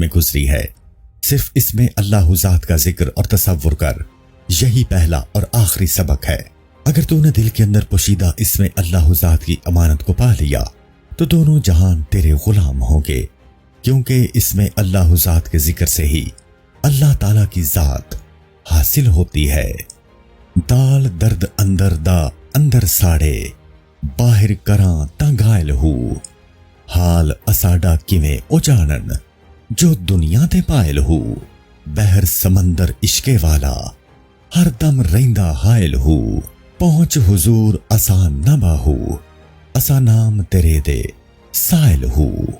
में गुजरी है। सिर्फ इसमें अल्लाह ज़ात का जिक्र और तसव्वुर कर, यही पहला और आखिरी सबक है। अगर तूने दिल के अंदर पोशीदा इसमें अल्लाह ज़ात की अमानत को पा लिया तो दोनों जहान तेरे गुलाम होंगे, क्योंकि इसमें अल्लाह ज़ात के जिक्र से ही अल्लाह ताला की ज़ात हासिल होती है। दाल दर्द अंदर दा अंदर साड़े, बाहर करां तां घायल हूं, हाल असाडा किवें ओ जानन, जो दुनिया ते पायल हूं, बहर समंदर इश्के वाला, हर दम रहिंदा हायल हूं, पहुंच हुजूर आसान न बाहू, असा नाम तेरे दे साइल हूं।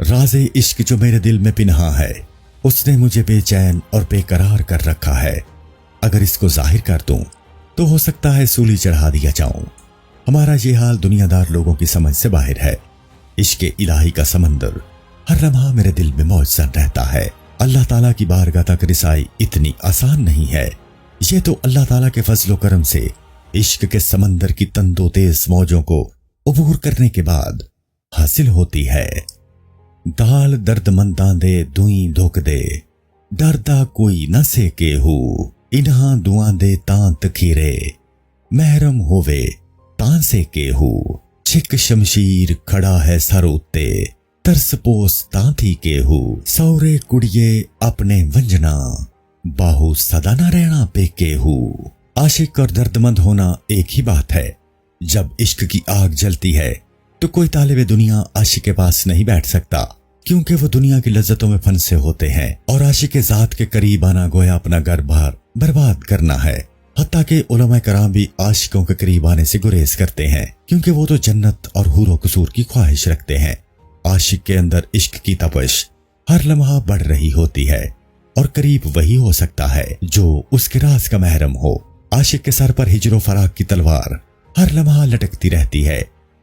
राज़े इश्क जो मेरे दिल में पिन्हा है, उसने मुझे बेचैन और बेकरार कर रखा है। अगर इसको जाहिर कर दूं तो हो सकता है सूली चढ़ा दिया जाऊं। हमारा ये हाल दुनियादार लोगों की समझ से बाहर है। इश्क इलाही का समंदर हर लम्हा मेरे दिल में मौजूद रहता है। अल्लाह ताला की बारगाह तक रिसाई इतनी आसान नहीं है। ये तो अल्लाह ताला के फजलो करम से इश्क के समंदर की तंदो तेज मौजों को उबूर करने के बाद हासिल होती है। दाल दर्द मंदां दे दुई धुक दे, डरदा कोई न सेके हू, इन्हां दुआं दे तां तखीरे, महरम होवे तां सेके हू, छिक शमशीर खड़ा है सर उत्ते, तरस पोस तां थी के हू, सौरे कुड़िए अपने वंजना, बाहू सदा न रहना पेके हू। आशिक और दर्दमंद होना एक ही बात है। जब इश्क की आग जलती है तो कोई तालिबे दुनिया आशिक के पास नहीं बैठ सकता, क्योंकि वो दुनिया की लज्जतों में फंसे होते हैं और आशिक के ज़ात के करीब आना गोया अपना घर बार बर्बाद करना है। हत्ता के उलमा कराम भी आशिकों के करीब आने से गुरेज करते हैं, क्योंकि वो तो जन्नत और हूरो कसूर की ख्वाहिश रखते हैं। आशिक के अंदर इश्क की तपश हर लम्हा बढ़ रही होती है और करीब वही हो सकता है जो उसके राज का महरम हो। आशिक के सर पर हिजरो फराक की तलवार हर लम्हा लटकती रहती है,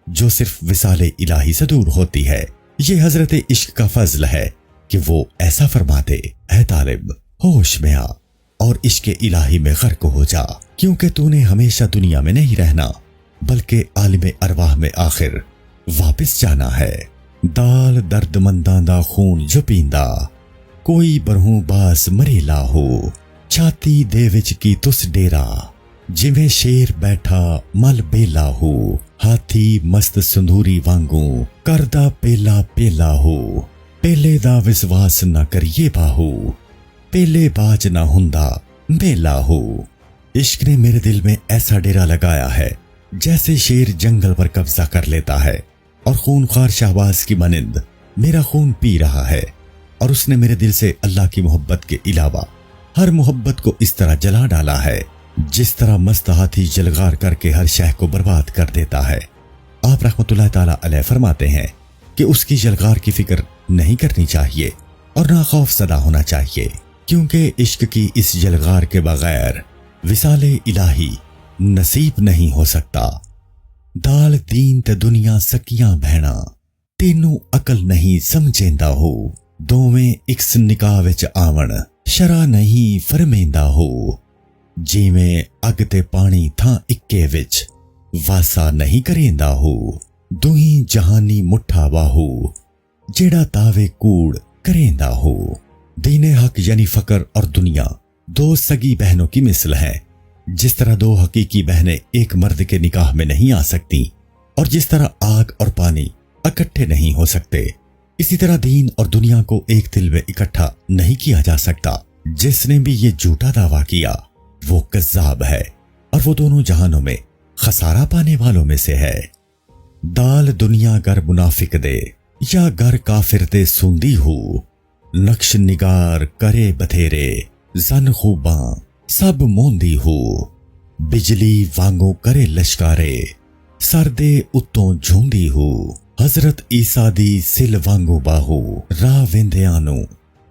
जो सिर्फ विसाले इलाही से दूर होती है। ये हजरत इश्क का फजल है कि वो ऐसा फरमाते, है तालिब होश में आ और इश्क इलाही में गर्क हो जा, क्योंकि तूने हमेशा दुनिया में नहीं रहना, बल्कि आलिम अरवाह में आखिर वापस जाना है। दाल दर्द मंदां दा खून जो पींदा, कोई बरहू बास मरेला हो, छाती दे विच की तुस डेरा, जिवें शेर बैठा मल बेला हो, हाथी मस्त संधूरी वांगू करदा पेला पेला हो, पेले दा विश्वास न करिए बाहू, पेले बाज ना हुंदा बेला हो। इश्क ने मेरे दिल में ऐसा डेरा लगाया है जैसे शेर जंगल पर कब्जा कर लेता है और खूनख्वार शहबाज की मानिंद मेरा खून पी रहा है, और उसने मेरे दिल से अल्लाह की मोहब्बत के अलावा हर मोहब्बत को इस तरह जला डाला है जिस तरह मस्त हाथी जलगार करके हर शह को बर्बाद कर देता है। आप रहमतुल्लाह ताला अलैह फरमाते हैं कि उसकी जलगार की फिक्र नहीं करनी चाहिए और ना खौफ सदा होना चाहिए, क्योंकि इश्क की इस जलगार के बगैर विसाले इलाही नसीब नहीं हो सकता। दाल दीन ते दुनिया सकियां बहना, तेनू अकल नहीं समझेंदा हो, दोवें इक्स निकाह विच आवन, शरा नहीं फरमेंदा हो, जिवें अग ते पानी थां इक्के विच वासा नहीं करेंदा हो, दुही जहानी मुठा बाहू, जेड़ा दावे कूड़ करेंदा हो। दीने हक यानी फकर और दुनिया दो सगी बहनों की मिसल है। जिस तरह दो हकीकी बहनें एक मर्द के निकाह में नहीं आ सकती और जिस तरह आग और पानी इकट्ठे नहीं हो सकते, इसी तरह दीन और दुनिया को एक दिल में इकट्ठा नहीं किया जा सकता। जिसने भी ये झूठा दावा किया वो कज़्ज़ाब है और वो दोनों जहानों में खसारा पाने वालों में से है। दाल दुनिया गर मुनाफिक दे या गर काफिर दे सुंदी हो, नक्श निगार करे बथेरे, जन खूबां सब मोंदी हो, बिजली वांगो करे लश्कारे, सरदे उत्तों झूंदी हो, हजरत ईसा दी सिल वांगो बाहू, राह वेंदियानो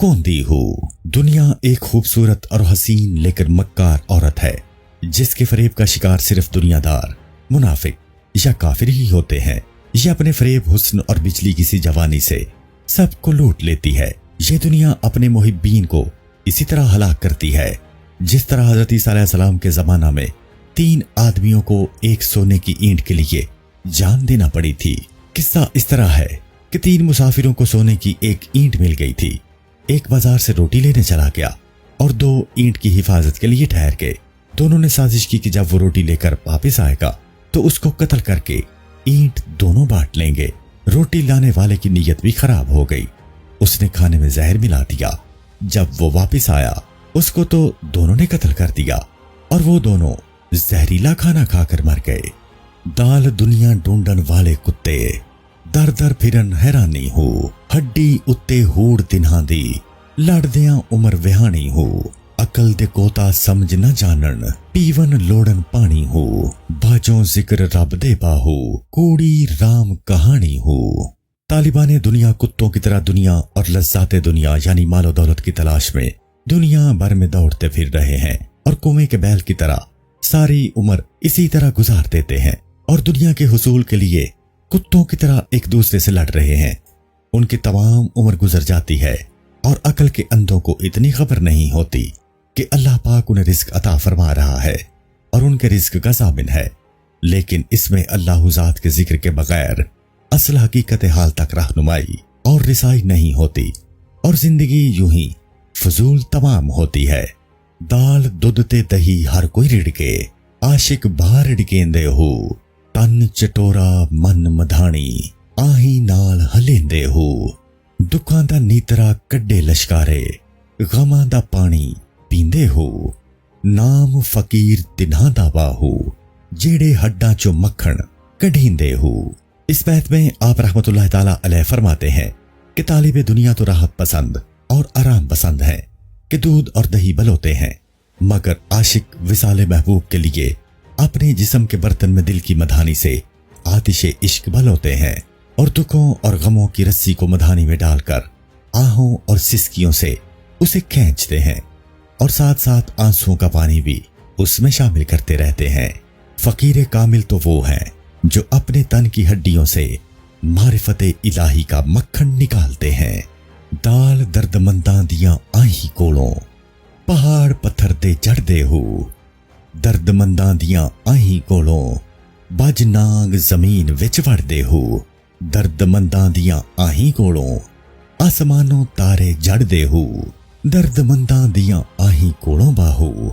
कोंदी हो। दुनिया एक खूबसूरत और हसीन लेकिन मक्कार औरत है जिसके फरेब का शिकार सिर्फ दुनियादार, मुनाफिक या काफिर ही होते हैं। यह अपने फरेब, हुस्न और बिजली की सी जवानी से सबको लूट लेती है। यह दुनिया अपने मुहिब्बीन को इसी तरह हलाक करती है जिस तरह हजरत ईसा अलैहिस्सलाम के जमाना में 3 आदमियों को एक सोने की ईंट के लिए जान देना पड़ी थी। किस्सा इस तरह है कि 3 मुसाफिरों को सोने की एक ईंट मिल गई थी। ایک بازار سے روٹی لینے چلا گیا اور 2 اینٹ کی حفاظت کے لیے ٹھہر گئے۔ دونوں نے سازش کی کہ جب وہ روٹی لے کر واپس آئے گا تو اس کو قتل کر کے اینٹ دونوں بانٹ لیں گے۔ روٹی لانے والے کی نیت بھی خراب ہو گئی، اس نے کھانے میں زہر ملا دیا۔ جب وہ واپس آیا اس کو تو دونوں نے قتل کر دیا اور وہ دونوں زہریلا کھانا کھا کر مر گئے۔ دال دنیا ڈھونڈن والے کتے، در در پھرن حیرانی ہو، ہڈی اتے ہوڑ تنہاں دی، لڑدیاں عمر وہانی ہو، عقل دے کوتا سمجھ نہ جانن، پیون لوڑن پانی ہو، باجوں ذکر رب دے باہو، کوڑی رام کہانی ہو۔ طالبان دنیا کتوں کی طرح دنیا اور لذات دنیا یعنی مال و دولت کی تلاش میں دنیا بھر میں دوڑتے پھر رہے ہیں اور کنویں کے بیل کی طرح ساری عمر اسی طرح گزار دیتے ہیں اور دنیا کے حصول کے لیے کتوں کی طرح ایک دوسرے سے لڑ رہے ہیں۔ ان کی تمام عمر گزر جاتی ہے اور عقل کے اندھوں کو اتنی خبر نہیں ہوتی کہ اللہ پاک انہیں رزق عطا فرما رہا ہے اور ان کے رزق کا ضامن ہے، لیکن اس میں اللہ ذات کے ذکر کے بغیر اصل حقیقت حال تک رہنمائی اور رسائی نہیں ہوتی اور زندگی یوں ہی فضول تمام ہوتی ہے۔ دال دودھ تے دہی ہر کوئی رڑکے، عاشق بھار ڈکیندے ہو، تن چٹورا من مدھانی، آہی نال ہلیندے ہو، دکھاں دا نیترا کڈے لشکارے، غماں دا پانی پیندے ہو، نام فقیر تنہاں دا باہو، جیڑے ہڈاں چو مکھن کڈھیندے ہو۔ اس بیت میں آپ رحمت اللہ تعالی علیہ فرماتے ہیں کہ طالب دنیا تو راحت پسند اور آرام پسند ہیں کہ دودھ اور دہی بلوتے ہیں، مگر عاشق وصال محبوب کے لیے اپنے جسم کے برتن میں دل کی مدھانی سے آتش عشق بلوتے ہیں اور دکھوں اور غموں کی رسی کو مدھانی میں ڈال کر آہوں اور سسکیوں سے اسے کھینچتے ہیں اور ساتھ ساتھ آنسوؤں کا پانی بھی اس میں شامل کرتے رہتے ہیں۔ فقیر کامل تو وہ ہیں جو اپنے تن کی ہڈیوں سے معرفت الہی کا مکھن نکالتے ہیں۔ دال درد منداں دیاں آہی کولوں، پہاڑ پتھر دے جڑ دے ہو، درد منداں دیاں آہی کولوں، بج نانگ زمین وچ وڑ دے ہو، درد منداں دیاں آہی کولوں، آسمانوں تارے جڑ دے ہو، درد منداں دیاں آہی کولوں باہو،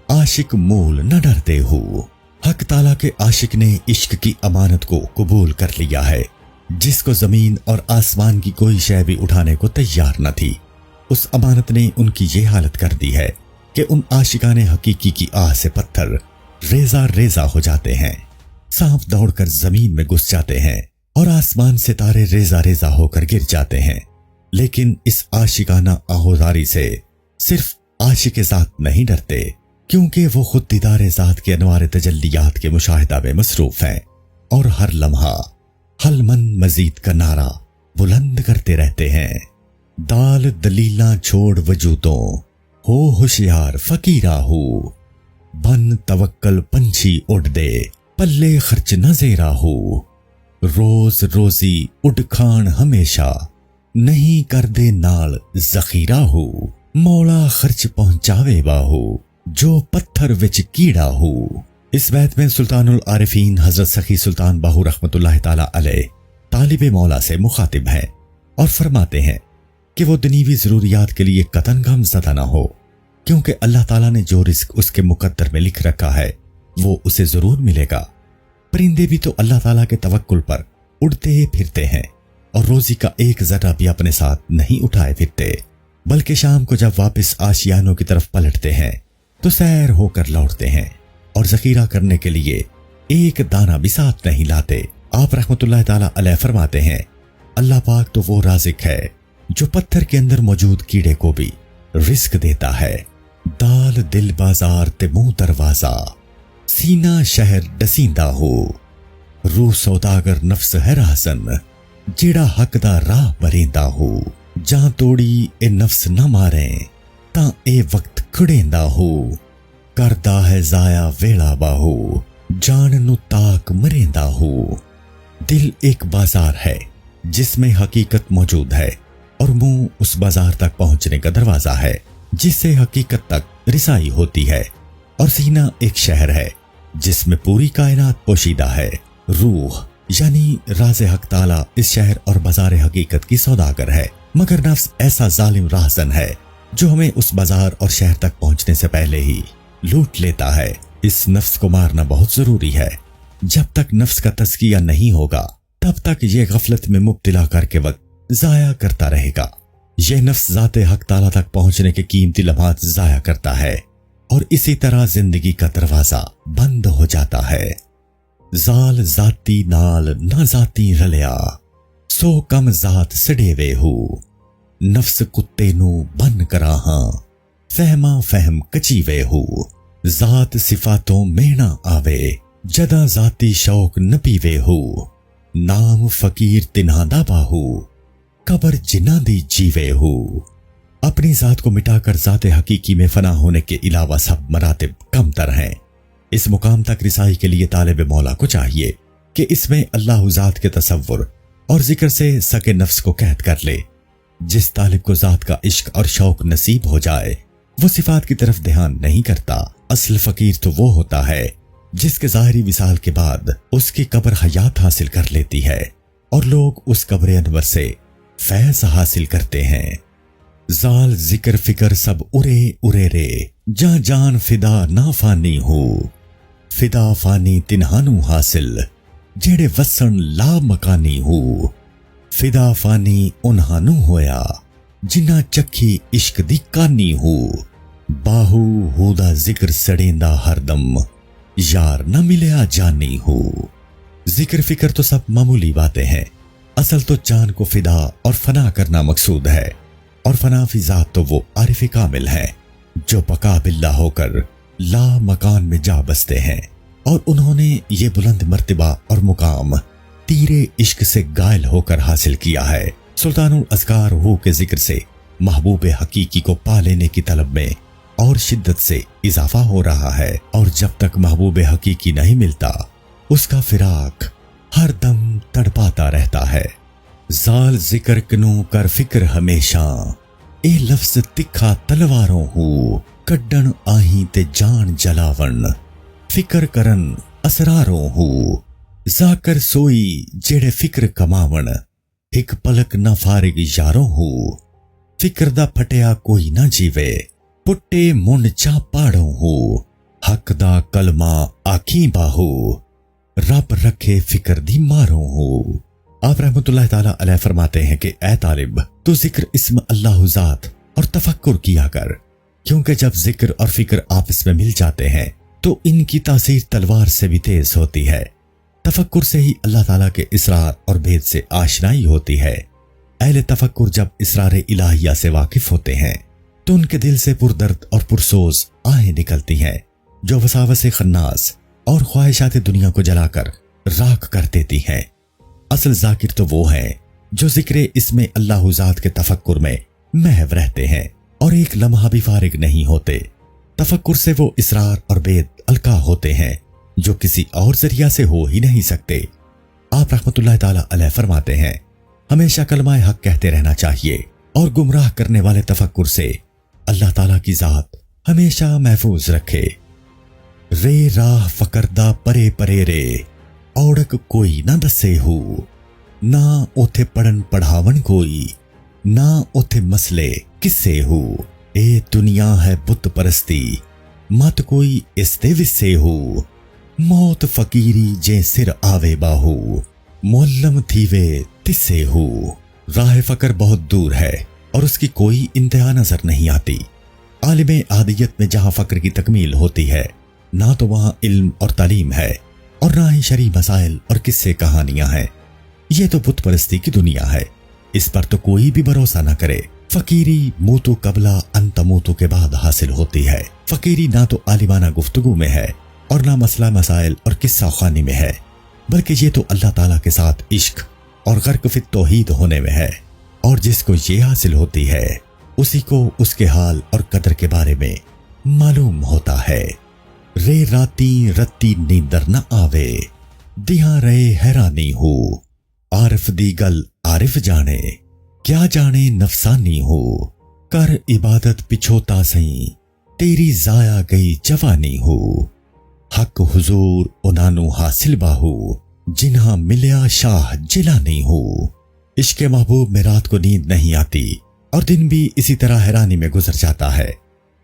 عاشق مول نہ ڈردے ہو۔ حق تعالیٰ کے عاشق نے عشق کی امانت کو قبول کر لیا ہے، جس کو زمین اور آسمان کی کوئی شے بھی اٹھانے کو تیار نہ تھی۔ اس امانت نے ان کی یہ حالت کر دی ہے کہ ان عاشقان حقیقی کی آہ سے پتھر ریزہ ریزہ ہو جاتے ہیں، سانپ دوڑ کر زمین میں گھس جاتے ہیں اور آسمان ستارے ریزہ ریزہ ہو کر گر جاتے ہیں۔ لیکن اس عاشقانہ آہوزاری سے صرف عاشق ذات نہیں ڈرتے، کیونکہ وہ خود دیدار ذات کے انوار تجلیات کے مشاہدہ میں مصروف ہیں اور ہر لمحہ حل من مزید کا نعرہ بلند کرتے رہتے ہیں۔ دال دلیلاں چھوڑ وجودوں، ہو ہوشیار فقیرہ ہو، بن توکل پنچھی اڑ دے، پلے خرچ نہ زیرہ ہو، روز روزی اڑ کھان ہمیشہ، نہیں کر دے نال ذخیرہ ہو، مولا خرچ پہنچاوے باہو، جو پتھر وچ کیڑا ہو۔ اس بیت میں سلطان العارفین حضرت سخی سلطان باہو رحمت اللہ تعالی علیہ طالب مولا سے مخاطب ہیں اور فرماتے ہیں کہ وہ دنیوی ضروریات کے لیے قطعاً غم زدہ نہ ہو، کیونکہ اللہ تعالیٰ نے جو رزق اس کے مقدر میں لکھ رکھا ہے وہ اسے ضرور ملے گا۔ پرندے بھی تو اللہ تعالیٰ کے توکل پر اڑتے پھرتے ہیں اور روزی کا ایک ذرہ بھی اپنے ساتھ نہیں اٹھائے پھرتے، بلکہ شام کو جب واپس آشیانوں کی طرف پلٹتے ہیں تو سیر ہو کر لوٹتے ہیں اور ذخیرہ کرنے کے لیے ایک دانہ بھی ساتھ نہیں لاتے۔ آپ رحمت اللہ تعالی علیہ فرماتے ہیں اللہ پاک تو وہ رازق ہے جو پتھر کے اندر موجود کیڑے کو بھی رزق دیتا ہے۔ دال دل بازار تے منہ دروازہ، سینہ شہر ڈسیندہ ہو، روح سوداگر نفس ہے راہزن، جیڑا حق دا راہ بریندا ہو، جہاں توڑی اے نفس نہ ماریں تاں اے وقت کھڑیندا ہو، کردا ہے ضائع ویلا باہو، جان نو تاک مریندا ہو۔ دل ایک بازار ہے جس میں حقیقت موجود ہے اور منہ اس بازار تک پہنچنے کا دروازہ ہے جس سے حقیقت تک رسائی ہوتی ہے، اور سینہ ایک شہر ہے جس میں پوری کائنات پوشیدہ ہے۔ روح یعنی راز حق تعالی اس شہر اور بازار حقیقت کی سوداگر ہے، مگر نفس ایسا ظالم راہزن ہے جو ہمیں اس بازار اور شہر تک پہنچنے سے پہلے ہی لوٹ لیتا ہے۔ اس نفس کو مارنا بہت ضروری ہے۔ جب تک نفس کا تزکیہ نہیں ہوگا تب تک یہ غفلت میں مبتلا کر کے وقت ضائع کرتا رہے گا۔ یہ نفس ذات حق تعالی تک پہنچنے کے قیمتی لمحات ضائع کرتا ہے اور اسی طرح زندگی کا دروازہ بند ہو جاتا ہے۔ زال ذاتی نال نہ ذاتی رلیا، سو کم ذات سڑے وے ہو، نفس کتے نو بن کرا ہاں، فہما فہم کچی وے ہو، ذات صفاتوں میں نہ آوے، جدا ذاتی شوق نہ پیوے ہو، نام فقیر تنہا دا باہو، قبر جنہ دی جیوے ہو۔ اپنی ذات کو مٹا کر ذات حقیقی میں فنا ہونے کے علاوہ سب مراتب کم تر ہیں۔ اس مقام تک رسائی کے لیے طالب مولا کو چاہیے کہ اس میں اللہ ذات کے تصور اور ذکر سے سکے نفس کو قید کر لے۔ جس طالب کو ذات کا عشق اور شوق نصیب ہو جائے وہ صفات کی طرف دھیان نہیں کرتا۔ اصل فقیر تو وہ ہوتا ہے جس کے ظاہری وصال کے بعد اس کی قبر حیات حاصل کر لیتی ہے اور لوگ اس قبر انور سے فیض حاصل کرتے ہیں۔ زال ذکر فکر سب ارے ارے رے، جاں جان فدا نہ فانی ہو، فدا فانی تنہانو حاصل جیڑے وسن لا مکانی ہو، فدا فانی انہانو ہویا جنہ چکھی عشق دی کانی ہو، باہو ہودا ذکر سڑیندا ہر دم یار نہ ملیا جانی ہو۔ ذکر فکر تو سب معمولی باتیں ہیں، اصل تو جان کو فدا اور فنا کرنا مقصود ہے، اور فنا فی ذات تو وہ عارف کامل ہے جو بقا باللہ ہو کر لا مکان میں جا بستے ہیں، اور انہوں نے یہ بلند مرتبہ اور مقام تیرے عشق سے گائل ہو کر حاصل کیا ہے۔ سلطان الاذکار ہو کے ذکر سے محبوب حقیقی کو پا لینے کی طلب میں اور شدت سے اضافہ ہو رہا ہے، اور جب تک محبوب حقیقی نہیں ملتا اس کا فراق ہر دم تڑپاتا رہتا ہے۔ زال ذکر کنو کر فکر ہمیشہ، اے لفظ تکھا تلواروں ہو، کڈن آہیں تے جان جلاون، فکر کرن اسراروں ہو، ذاکر سوئی جیڑے فکر کماون، ایک پلک نہ فارغ یاروں ہو، فکر دا پھٹیا کوئی نہ جیوے، پٹے من چا پاڑوں ہو، حق دا کلمہ آکھیں باہو، رب رکھے فکر دی ماروں ہو۔ آپ رحمت اللہ تعالیٰ علیہ فرماتے ہیں کہ اے طالب تو ذکر اسم اللہ ذات اور تفکر کیا کر، کیونکہ جب ذکر اور فکر آپس میں مل جاتے ہیں تو ان کی تاثیر تلوار سے بھی تیز ہوتی ہے۔ تفکر سے ہی اللہ تعالیٰ کے اسرار اور بھید سے آشنائی ہوتی ہے۔ اہل تفکر جب اسرار الہیہ سے واقف ہوتے ہیں تو ان کے دل سے پردرد اور پرسوز آہیں نکلتی ہیں جو وساوس خناس اور خواہشات دنیا کو جلا کر راکھ کر دیتی ہیں۔ اصل ذاکر تو وہ ہیں جو ذکر اسم اللہ ذات کے تفکر میں محو رہتے ہیں اور ایک لمحہ بھی فارغ نہیں ہوتے۔ تفکر سے وہ اسرار اور بید القا ہوتے ہیں جو کسی اور ذریعہ سے ہو ہی نہیں سکتے۔ آپ رحمت اللہ تعالیٰ علیہ فرماتے ہیں ہمیشہ کلمہ حق کہتے رہنا چاہیے اور گمراہ کرنے والے تفکر سے اللہ تعالیٰ کی ذات ہمیشہ محفوظ رکھے۔ رے راہ فکردہ پرے پرے رے، اوڑک کوئی نہ دسے ہو، نہ اوتھے پڑھن پڑھاون کوئی، نہ اوتھے مسئلے کسے ہو، اے دنیا ہے بت پرستی مت کوئی اس دے وسے ہو، موت فقیری جے سر آوے باہو، معلم تھیوے تسے ہو۔ راہ فقر بہت دور ہے اور اس کی کوئی انتہا نظر نہیں آتی۔ عالم عادیت میں جہاں فقر کی تکمیل ہوتی ہے نہ تو وہاں علم اور تعلیم ہے اور نہ ہی شرعی مسائل اور قصے کہانیاں ہیں۔ یہ تو بت پرستی کی دنیا ہے، اس پر تو کوئی بھی بھروسہ نہ کرے۔ فقیری موتو قبلہ انت موتو کے بعد حاصل ہوتی ہے۔ فقیری نہ تو عالمانہ گفتگو میں ہے اور نہ مسئلہ مسائل اور قصہ خوانی میں ہے، بلکہ یہ تو اللہ تعالیٰ کے ساتھ عشق اور غرق فی توحید ہونے میں ہے، اور جس کو یہ حاصل ہوتی ہے اسی کو اس کے حال اور قدر کے بارے میں معلوم ہوتا ہے۔ رے راتی رتی نیندر نہ آوے، دیہاں رے حیرانی ہو، عارف دی گل عارف جانے، کیا جانے نفسانی ہو، کر عبادت پچھوتا سہیں تیری ضائع گئی جوانی ہو، حق حضور انانو حاصل باہو، जिन्हा मिलया शाह जिला नहीं हो। इश्क महबूब में रात को नींद नहीं आती और दिन भी इसी तरह हैरानी में गुजर जाता है।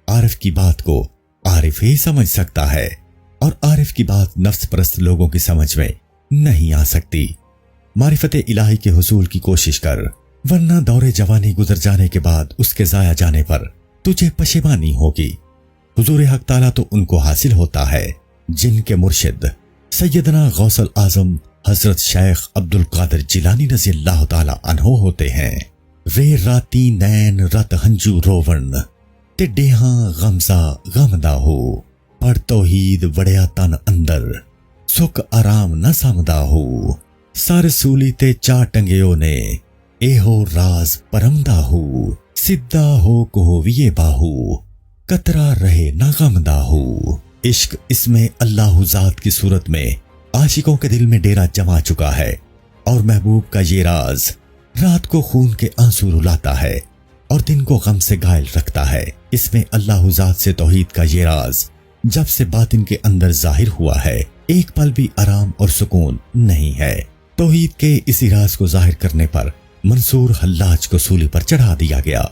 आरिफ की बात को आरिफ ही समझ सकता है और आरिफ की बात नफ्स परस्त लोगों की समझ में नहीं आ सकती। मारिफत इलाही के हुसूल की कोशिश कर, वरना दौरे जवानी गुजर जाने के बाद उसके जाया जाने पर तुझे पशेमानी होगी। हुजूर हक ताला तो उनको हासिल होता है जिनके मुर्शिद सैयदना गौसल आजम हजरत शेख अब्दुल कादिर जिलानी रज़ी अल्लाह ताला अन्हो होते हैं। वे राती नैन रत हंजू रोवन ते डेहा गमजा गमदा हो, पर तौहीद वड़िया तन अंदर सुख आराम न समदा हो। सर सूली ते चा टंगियो ने एहो राज परमदा हो, सिद्धा हो को विये बाहू कतरा रहे न गमदा हो। इश्क इसमें अल्लाह ज़ात की सूरत में आशिकों के दिल में डेरा जमा चुका है और महबूब का ये राज रात को खून के आंसू रुलाता है और दिन को गम से घायल रखता है। इसमें अल्लाह ज़ात से तौहीद का ये राज जब से बातिन के अंदर जाहिर हुआ है, एक पल भी आराम और सुकून नहीं है। तौहीद के इसी राज को जाहिर करने पर मंसूर हल्लाज को सूली पर चढ़ा दिया गया।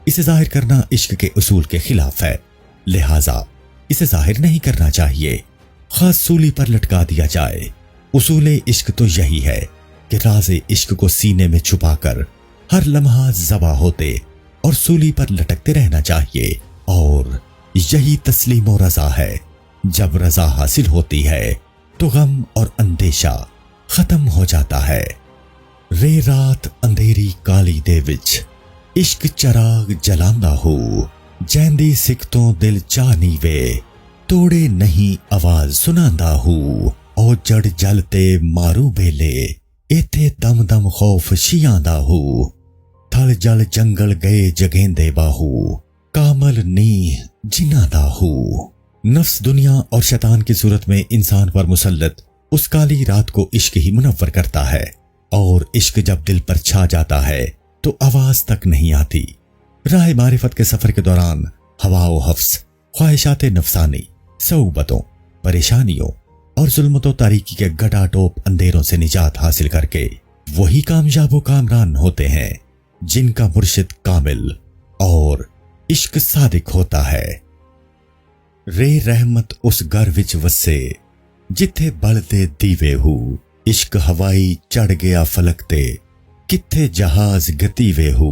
इसे जाहिर करना इश्क के उसूल के खिलाफ है, लिहाजा इसे जाहिर नहीं करना चाहिए, खास सूली पर लटका दिया जाए। उसूले इश्क तो यही है कि राज़े इश्क को सीने में छुपाकर हर लम्हा ज़बा होते और सूली पर लटकते रहना चाहिए। और यही तस्लीम और रज़ा है। जब रज़ा हासिल होती है तो गम और अंदेशा खत्म हो जाता है। रे रात अंधेरी काली दे विच इश्क चराग जलांदा हो, जैंदी सिख तो दिल चा नीवे तोड़े नहीं आवाज सुनांदा हो। ओ जड़ जलते मारू बेले इथे दम दम खौफ शियांदा हो, थल जल जंगल गए जगेंदे बाहू कामल नी जिनादा हो। नफ्स दुनिया और शैतान की सूरत में इंसान पर मुसल्लत उस काली रात को इश्क ही मुनव्वर करता है और इश्क जब दिल पर छा जाता है तो आवाज तक नहीं आती। राह मारिफत के सफर के दौरान हवाओ हफ्स, ख्वाहिशात नफसानी, सऊबतों, परेशानियों और जुल्मतों तारीकी के गटाटोप अंधेरों से निजात हासिल करके वही कामयाब व कामरान होते हैं जिनका मुर्शिद कामिल और इश्क सादिक होता है। रे रहमत उस घर विच वसे जिथे बलदे दीवे हो, इश्क हवाई चढ़ गया फलक ते किथे जहाज गतीवे हो।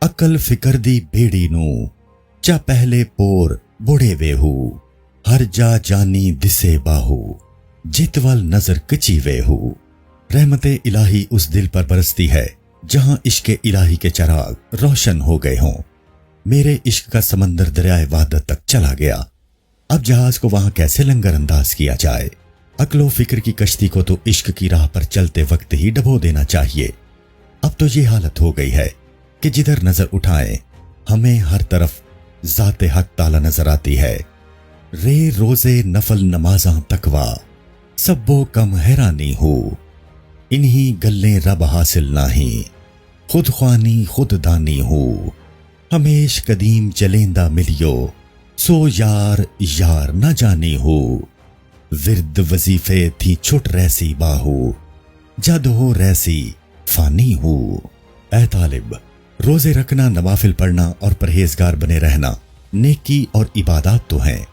अकल फिकर दी बेड़ी नू चा पहले पोर बुढ़े वे हो, हर जा जानी दिसे बाहू जितवल नजर कचीवे हो। रहमते इलाही उस दिल पर बरसती है जहां इश्क इलाही के चराग रोशन हो गए हों। मेरे इश्क का समंदर दरियाए वहदत तक चला गया, अब जहाज को वहां कैसे लंगर अंदाज किया जाए। अक्लो फिक्र की कश्ती को तो इश्क की राह पर चलते वक्त ही डबो देना चाहिए। अब तो ये हालत हो गई है कि जिधर नजर उठाएं हमें हर तरफ ज़ाते हक ताला नजर आती है। रे रोजे नफल नमाज़ां तकवा सब्बो कम हैरानी हो, इन्हीं गल्ले रब हासिल नाही खुद ख्वानी खुद दानी हो। हमेश कदीम चलेंदा मिलियो सो यार यार न जानी हो, विरद वजीफे थी छुट रहसी बाहू जद हो रहसी फानी हो। ऐ तालिब, रोजे रखना, नवाफिल पढ़ना और परहेजगार बने रहना नेकी और इबादत तो हैं,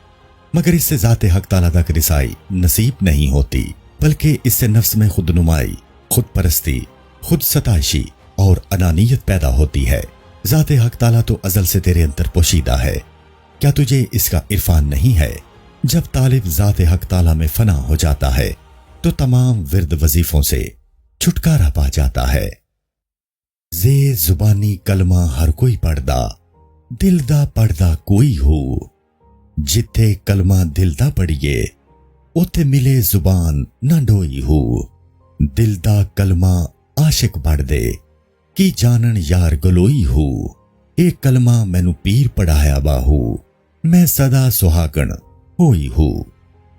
मगर इससे ज़ाते हक ताला तक रिसाई नसीब नहीं होती, बल्कि इससे नफ्स में खुद नुमाई, खुद परस्ती, खुद सताइशी और अनानियत पैदा होती है। ज़ाते हक ताला तो अज़ल से तेरे अंदर पोशीदा है, क्या तुझे इसका इरफान नहीं है? जब तालिब ज़ाते हक ताला में फना हो जाता है तो तमाम विरद वजीफों से छुटकारा पा जाता है। जे जुबानी कलमा हर कोई पढ़दा, दिल दा पढ़दा कोई हो, जिथे कलमा दिल दा पढ़िए उथे मिले जुबान न डोई हो। दिल दा कलमा आशिक पढ़ दे की जानन यार गलोई हो, एक कलमा मैनू पीर पढ़ाया बाहू मैं सदा सुहागण होई हो।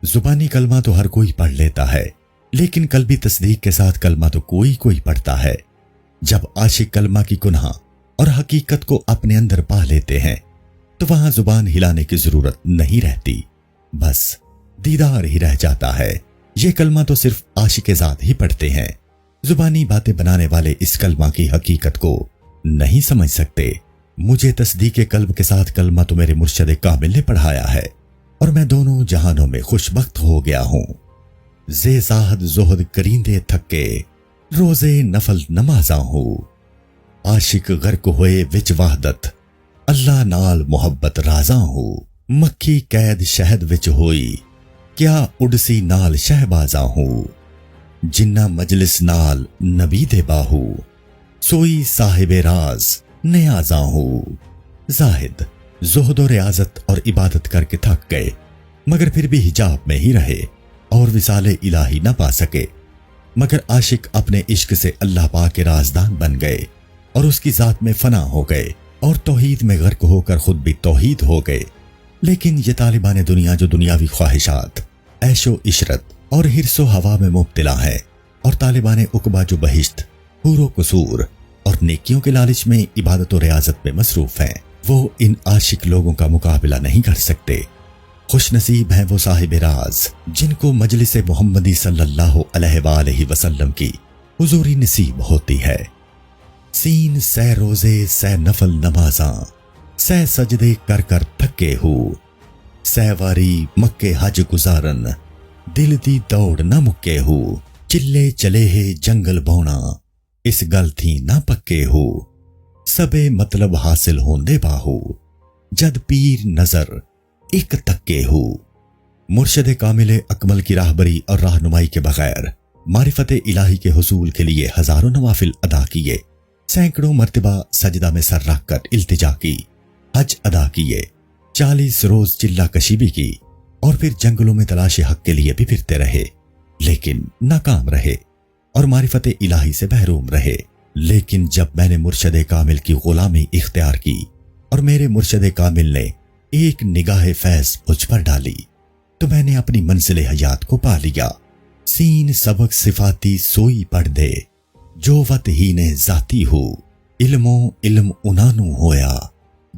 जुबानी कलमा तो हर कोई पढ़ लेता है, लेकिन कल्बी तस्दीक के साथ कलमा तो कोई कोई पढ़ता है। जब आशिक कलमा की गुनाह और हकीकत को अपने अंदर पा लेते हैं तो वहां जुबान हिलाने की जरूरत नहीं रहती, बस दीदार ही रह जाता है। یہ کلمہ تو صرف عاشق ذات ہی پڑھتے ہیں، زبانی باتیں بنانے والے اس کلمہ کی حقیقت کو نہیں سمجھ سکتے۔ مجھے تصدیق قلب کے ساتھ کلمہ تو میرے مرشد کامل نے پڑھایا ہے اور میں دونوں جہانوں میں خوش بخت ہو گیا ہوں۔ زے زاہد زہد کریندے تھکے، روزے نفل نمازاں ہوں، عاشق غرق ہوئے وچ وحدت، اللہ نال محبت رازاں ہوں، مکھی قید شہد وچ ہوئی، کیا اڈسی نال شہبازاں ہوں، جنہ مجلس نال نبی دے باہو، سوئی صاحب راز نیازاں ہوں۔ زاہد زہد و ریاضت اور عبادت کر کے تھک گئے، مگر پھر بھی حجاب میں ہی رہے اور وصال الہی نہ پا سکے، مگر عاشق اپنے عشق سے اللہ پاک کے رازدان بن گئے اور اس کی ذات میں فنا ہو گئے اور توحید میں غرق ہو کر خود بھی توحید ہو گئے۔ لیکن یہ طالبان دنیا جو دنیاوی خواہشات، عیش و عشرت اور حرص و ہوا میں مبتلا ہیں، اور طالبان عقبہ جو بہشت، حور و قصور اور نیکیوں کے لالچ میں عبادت و ریاضت میں مصروف ہیں، وہ ان عاشق لوگوں کا مقابلہ نہیں کر سکتے۔ خوش نصیب ہیں وہ صاحب راز جن کو مجلس محمدی صلی اللہ علیہ وآلہ وسلم کی حضوری نصیب ہوتی ہے۔ سین سہ روزے سہ نفل نمازاں، سہ سجدے کر کر تھکے ہو، سہ واری مکے حج گزارن، دل دی دوڑ نہ مکے ہو، چلے چلے ہے جنگل بونا، اس گل تھی نہ پکے ہو، سبے مطلب حاصل ہوندے باہو، جد پیر نظر ایک تکے ہو۔ مرشد کامل اکمل کی راہبری اور رہنمائی کے بغیر معرفت الہی کے حصول کے لیے ہزاروں نوافل ادا کیے، سینکڑوں مرتبہ سجدہ میں سر رکھ کر التجا کی، حج ادا کیے، 40 روز چلہ کشی بھی کی، اور پھر جنگلوں میں تلاش حق کے لیے بھی پھرتے رہے، لیکن ناکام رہے اور معرفت الہی سے محروم رہے۔ لیکن جب میں نے مرشد کامل کی غلامی اختیار کی اور میرے مرشد کامل نے ایک نگاہ فیض مجھ پر ڈالی تو میں نے اپنی منزل حیات کو پا لیا۔ سین سبق صفاتی سوئی پڑھ دے، جو وت ہی نے ذاتی ہو، علموں علم انانو ہویا،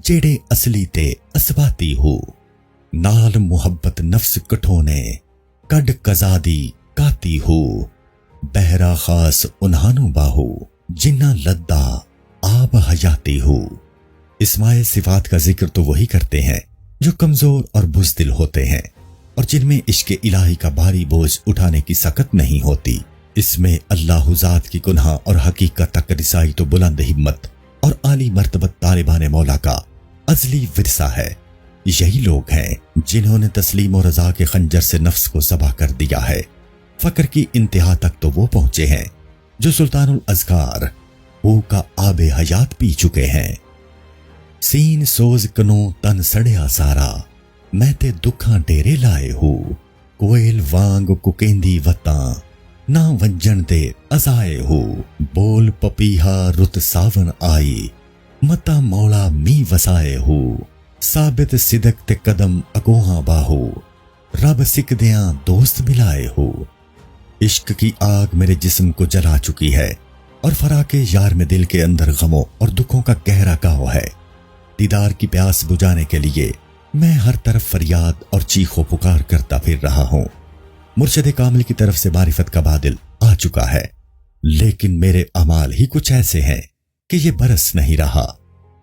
جیڑے اصلی تے اسباتی ہو، نال محبت نفس کٹھونے، کڈ قزادی کاتی ہو، بہرا خاص انہانو باہو، جنہ لدہ آب حیاتی ہو۔ اسماء صفات کا ذکر تو وہی کرتے ہیں جو کمزور اور بزدل ہوتے ہیں اور جن میں عشق الہی کا بھاری بوجھ اٹھانے کی سکت نہیں ہوتی۔ اس میں اللہ ذات کی کنہا اور حقیقت تک رسائی تو بلند ہمت اور عالی مرتبت طالبان مولا کا ازلی ورثہ ہے۔ یہی لوگ ہیں جنہوں نے تسلیم و رضا کے خنجر سے نفس کو ذبح کر دیا ہے۔ فقر کی انتہا تک تو وہ پہنچے ہیں جو سلطان الاذکار او کا آب حیات پی چکے ہیں۔ سین سوز کنو تن سڑیا سارا، میں تے دکھاں ڈیرے لائے ہو، کوئل وانگ ککیندی وطاں، نہ ونجن دے ازائے ہو، بول پپیہا رت ساون آئی، متا مولا می وسائے ہو، ثابت صدق تے قدم اگوہاں باہو، رب سکدیاں دوست ملائے ہو۔ عشق کی آگ میرے جسم کو جلا چکی ہے اور فراق یار میں دل کے اندر غموں اور دکھوں کا گہرا گاؤ ہے۔ دیدار کی پیاس بجھانے کے لیے میں ہر طرف فریاد اور چیخ و پکار کرتا پھر رہا ہوں۔ مرشد کامل کی طرف سے معرفت کا بادل آ چکا ہے، لیکن میرے اعمال ہی کچھ ایسے ہیں کہ یہ برس نہیں رہا۔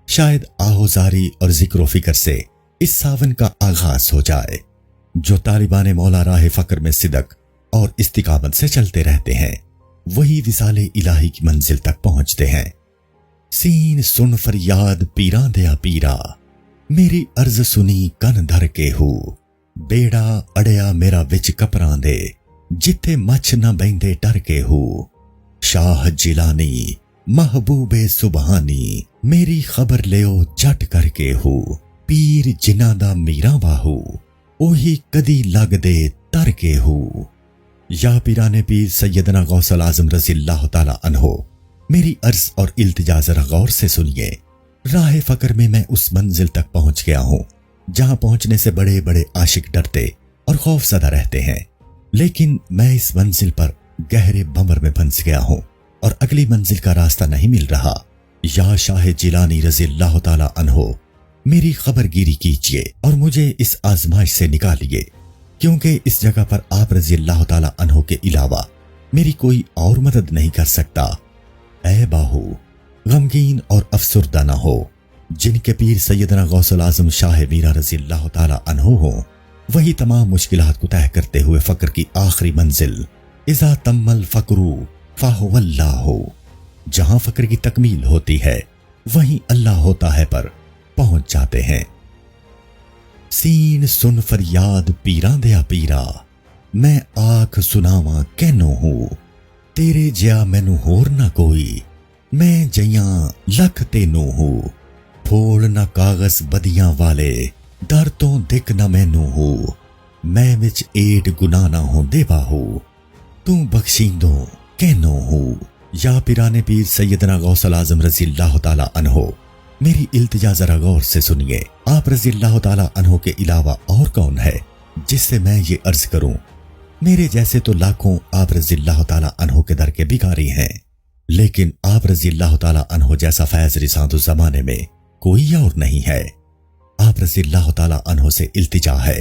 شاید آہوزاری اور ذکر و فکر سے اس ساون کا آغاز ہو جائے۔ جو طالبان مولا راہ فقر میں صدق اور استقامت سے چلتے رہتے ہیں وہی وصال الہی کی منزل تک پہنچتے ہیں۔ سین سن فریاد پیراں دیا پیرا، میری عرض سنی کن دھر کے ہو، بیڑا اڑیا میرا وچ کپراں دے، جتھے مچھ نہ بیندے ڈر کے ہو، شاہ جیلانی محبوب سبحانی، میری خبر لیو جٹ کر کے ہو، پیر جنہ دا میراں باہو، اوہی کدی لگ دے تر کے ہو۔ یا پیران پیر سیدنا غوث العظم رضی اللہ تعالی عنہ، میری عرض اور التجا ذرا غور سے سنیے۔ راہ فقر میں میں اس منزل تک پہنچ گیا ہوں جہاں پہنچنے سے بڑے بڑے عاشق ڈرتے اور خوف زدہ رہتے ہیں، لیکن میں اس منزل پر گہرے بمر میں پھنس گیا ہوں اور اگلی منزل کا راستہ نہیں مل رہا۔ یا شاہ جیلانی رضی اللہ تعالی عنہ، میری خبر گیری کیجیے اور مجھے اس آزمائش سے نکالیے क्योंकि इस जगह पर आप रजी अल्लाह ताला अन्हो के अलावा मेरी कोई और मदद नहीं कर सकता। ऐ बाहू, गमगीन और अफसुर्दा न हो। जिनके पीर सैयदना गौसुल आजम शाह मीरा रजी अल्लाह ताला अन्हो हो, वही तमाम मुश्किलात को तय करते हुए फक्र की आखिरी मंजिल इज़ा तम्मल फकरू फाहुवल्लाह हो, जहां फक्र की तकमील होती है वहीं अल्लाह होता है पर पहुंच जाते हैं। सीन सुन फरियाद पीरां दिया पीरा, मैं आख सुनावा कहनो हूं, तेरे जिया मैनू होर ना कोई, मैं जइयां लख तेनू हूं, फोड़ ना कागज बदियां वाले, दर तो दिक ना मैनू हूं, मैं विच एड गुनाह ना होंदे बाहू, तू बख्शींदो कहनो हूं। या पिराने पीर सैयदना गौसल आजम रजी अल्लाह ताला अन्हो, मेरी इल्तिजा जरा गौर से सुनिए। आप रजी अल्लाह ताला अन्हो के अलावा और कौन है जिससे मैं ये अर्ज करूं? मेरे जैसे तो लाखों आप रजी अल्लाह ताला अन्हो के दर के भिखारी हैं, लेकिन आप रजी अल्लाह ताला अन्हो जैसा फैज रिसांद उस जमाने में कोई और नहीं है। आप रजी अल्लाह ताला अन्हो से इल्तिजा है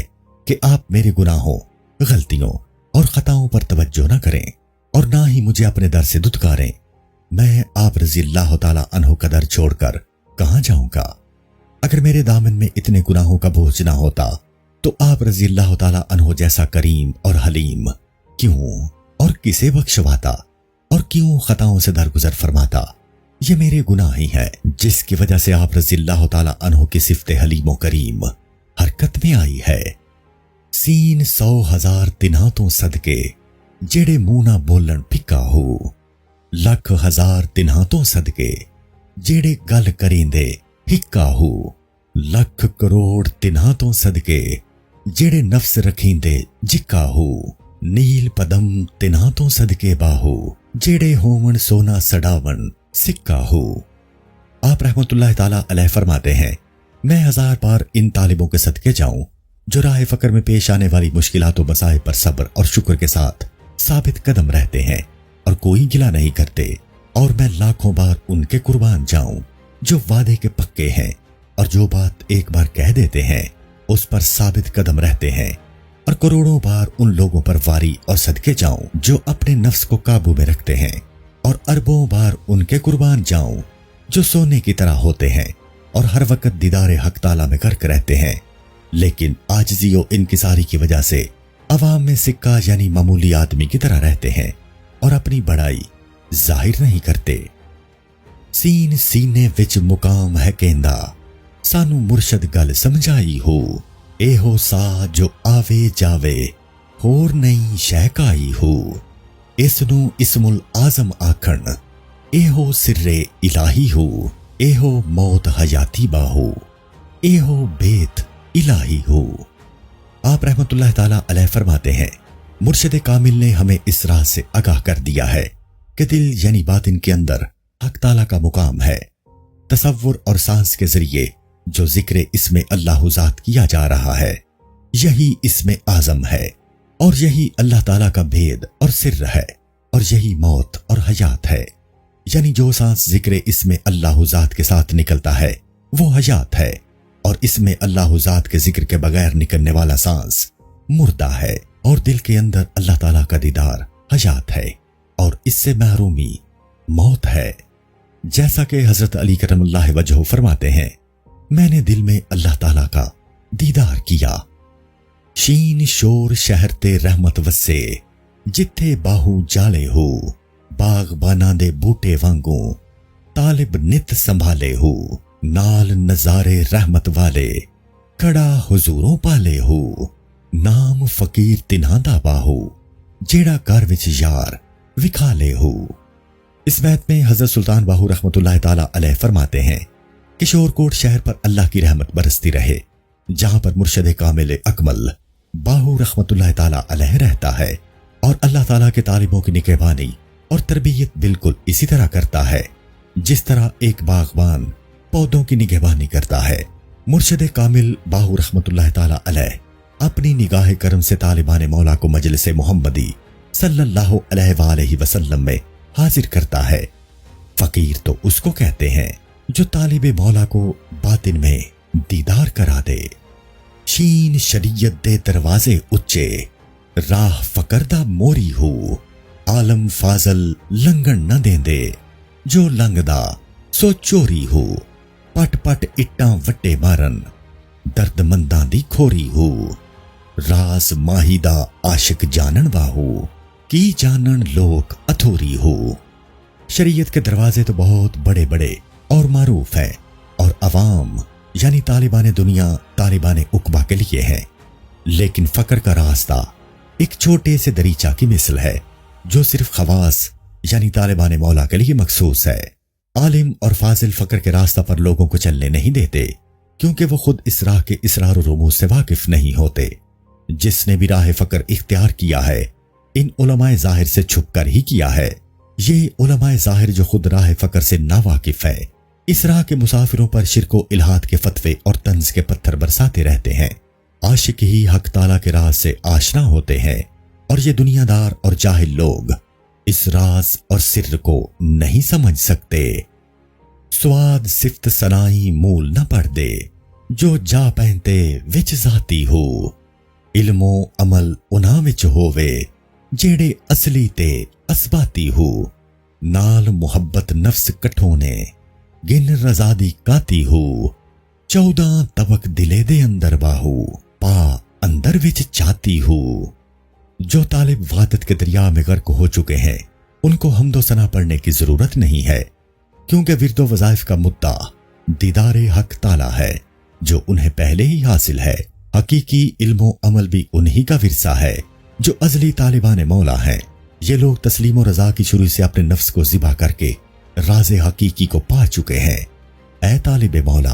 कि आप मेरे गुनाहों, गलतियों और खताओं पर तवज्जो न करें और ना ही मुझे अपने दर से दुत्कारें। मैं आप रजी अल्लाह ताला अन्हो का दर छोड़कर कहां जाऊंगा? अगर मेरे दामन में इतने गुनाहों का बोझ ना होता तो आप रजी अल्लाह ताला अन्हो जैसा करीम और हलीम क्यों और किसे बख्शवाता और क्यों खताओं से दरगुजर फरमाता? ये मेरे गुनाह ही है जिसकी वजह से आप रजी अल्लाह ताला अन्हो की सिफते हलीम और करीम हरकत में आई है। सीन 100,000 तिन्हातों सदके जेड़े मुंह ना बोलन फिक्का हो, लख हजार तिन्हातों सदके जेड़े गल करेंदे हिक्का हो, लख करोड़ तिन्हातों सदके जेड़े नफ्स रखींदे जिक्का हो, नील पदम तिन्हातों सदके बाहो जेड़े होवन सोना सड़ावन सिक्का हो। आप रहमतुल्लाह ताला अलैह फरमाते हैं, मैं 1000 बार इन तालिबों के सदके जाऊं जो राह फकर में पेश आने वाली मुश्किलातों मसाइब पर सब्र और शुक्र के साथ साबित कदम रहते हैं और कोई गिला नहीं करते, और मैं लाखों बार उनके कुर्बान जाऊं जो वादे के पक्के हैं और जो बात एक बार कह देते हैं उस पर साबित कदम रहते हैं, और करोड़ों बार उन लोगों पर वारी और सदके जाऊं जो अपने नफ्स को काबू में रखते हैं, और अरबों बार उनके कुर्बान जाऊं जो सोने की तरह होते हैं और हर वक्त दीदारे हक ताला में गर्क रहते हैं, लेकिन आजिज़ी और इनकिसारी की वजह से अवाम में सिक्का यानी मामूली आदमी की तरह रहते हैं और अपनी बड़ाई जाहिर नहीं करते। सीन सीने विच मुकाम है केंदा, सानू मुर्शद गल समझाई हो, एहो सा जो आवे जावे होर नहीं शहकाई हो, इसनू इस्मुल आजम आखन एहो सिर्रे इलाही हो, एहो मौत हयाती बाहो, एहो बेत इलाही हो। आप रहमतुल्लाह ताला अलैह फरमाते हैं, मुर्शिद कामिल ने हमें इस राज से आगाह कर दिया है कि दिल यानी बातिन के अंदर हक ताला का मुकाम है। तसव्वुर और सांस के जरिए जो जिक्र इसमें अल्लाह ज़ात किया जा रहा है यही इसमें आजम है, और यही अल्लाह ताला का भेद और सिर्र है, और यही मौत और हयात है। यानी जो सांस जिक्र इसमें अल्लाह ज़ात के साथ निकलता है वो हयात है, और इसमें अल्लाह ज़ात के जिक्र के बगैर निकलने वाला सांस मुर्दा है, और दिल के अंदर अल्लाह ताला का दीदार हयात है, और इससे महरूमी मौत है। जैसा कि हजरत अली करमुल्लाह वजह फरमाते हैं, मैंने दिल में अल्लाह ताला का दीदार किया। शीन शोर शहर ते रहमत वसे, जिथे बाहू जाले हो, बागबाना दे बूटे वांगू तालिब नित संभाले हो, नाल नजारे रहमत वाले कड़ा हुजूरों पाले हो, नाम फकीर तिन्हादा बाहो जेड़ा घर विच यार विखाले हो। इस बैत में हजरत सुल्तान बाहू रहमतुल्लाह ताला अलैह फरमाते हैं कि शोरकोट शहर पर अल्लाह की रहमत बरसती रहे, जहां पर मुर्शिद कामिल अकमल बाहू रहमतुल्लाह ताला अलैह रहता है, और अल्लाह ताला के तालिबों की निगहबानी और तरबियत बिल्कुल इसी तरह करता है जिस तरह एक बागबान पौधों की निगहबानी करता है। मुर्शिद कामिल बाहू रहमतुल्लाह ताला अलैह अपनी निगाह करम से तालिबान मौला को मजलिस मुहम्मदी सल्लल्लाहु अलैहि वसल्लम में हाजिर करता है। फकीर तो उसको कहते हैं जो तालिबे मौला को बातिन में दीदार करा दे। छीन शरीयत दे दरवाजे उच्चे, राह फकरदा मोरी हो, आलम फाजल लंघन न देंदे, जो लंघदा सो चोरी हो, पट पट इट्टां वट्टे मारन, दर्दमंदां दी खोरी हो, राज माही दा आशिक जानन वाहो, की जानन लोक अथोरी हो। शरीयत के दरवाजे तो बहुत बड़े बड़े और मारूफ हैं और अवाम यानी तालिबान दुनिया तालिबान उकबा के लिए है, लेकिन फकर का रास्ता एक छोटे से दरीचा की मिसल है जो सिर्फ खवास यानी तालिबान मौला के लिए मखसूस है। आलिम और फाजिल फकर के रास्ता पर लोगों को चलने नहीं देते क्योंकि वो खुद इस राह के इसरार और रुमूज से वाकिफ नहीं होते। जिसने भी राह फकर इख्तियार किया है इन उलमाए जाहिर से छुपकर ही किया है। ये उलमाए जाहिर जो खुद राह फकर से नावाकिफ है, इस राह के मुसाफिरों पर शिरको इल्हाद के फतवे और तंज के पत्थर बरसाते रहते हैं। आशिक ही हक ताला के राज से आशना होते हैं और ये दुनियादार और जाहिल लोग इस राज और सिर को नहीं समझ सकते। स्वाद सिफ्त सनाई मूल न पढ़ दे, जो जा पहनते विच जाती हो, इल्मो अमल उना विच होवे, जेड़े असली ते असबाती हो, नाल मुहब्बत नफ्स कठोने, गिन रजादी काती हो, 14 तबक दिले दे अंदर बाहू, पा अंदर विच चाहती हो। जो तालिब वादत के दरिया में गर्क हो चुके हैं उनको हमदो सना पढ़ने की जरूरत नहीं है, क्योंकि विर्दो वज़ाइफ का मुद्दा दीदारे हक ताला है जो उन्हें पहले ही हासिल है। हकीकी इल्मो अमल भी उन्हीं का विरसा है जो अजली तालिबान मौला हैं। ये लोग तस्लीम और रजा की शुरू से अपने नफ्स को ज़िबा करके राज़े हकीकी को पा चुके हैं। ऐ तालिब मौला,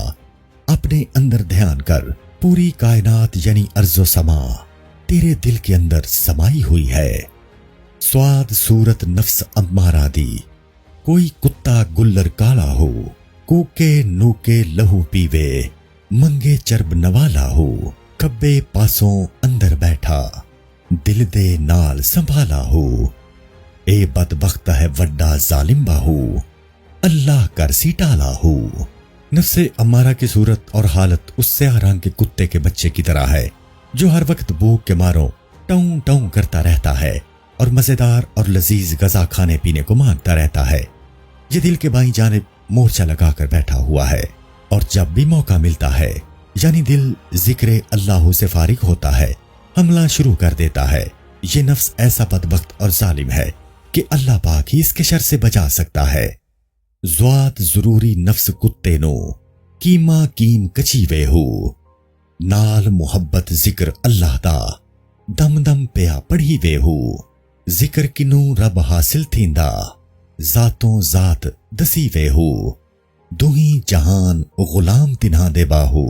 अपने अंदर ध्यान कर, पूरी कायनात यानी अर्ज़ो समा तेरे दिल के अंदर समाई हुई है। स्वाद सूरत नफ्स अम्मारा दी, कोई कुत्ता गुल्लर काला हो, कूके नूके लहू पीवे, मंगे चरब नवाला हो, खब्बे पासों अंदर बैठा, दिल दे नाल संभाला हो, ए बदबख्त है वड्डा जालिम बाहू, अल्लाह कर सी टाला हो। नफ्से अम्मारा की सूरत और हालत उस स्याह रंग के कुत्ते के बच्चे की तरह है जो हर वक्त भूख के मारों टौं टौं करता रहता है और मजेदार और लजीज गजा खाने पीने को मांगता रहता है। ये दिल के बाईं जानिब मोर्चा लगाकर बैठा हुआ है और जब भी मौका मिलता है यानी दिल जिक्र अल्लाह से फारिग होता है, हमला शुरू कर देता है। ये नफ्स ऐसा बदबख्त और जालिम है कि अल्लाह पाक ही इसके शर से बचा सकता है। ज़्वात जरूरी नफ्स कुत्ते नो, कीमा कीम कचीवे हो, नाल मुहब्बत जिक्र अल्लाह दा, दम दम पिया पढ़ी वे हो, जिक्र किनू रब हासिल थींदा, जातों जात दसीवे हो, दुही जहान गुलाम तिन्हा दे बाहू,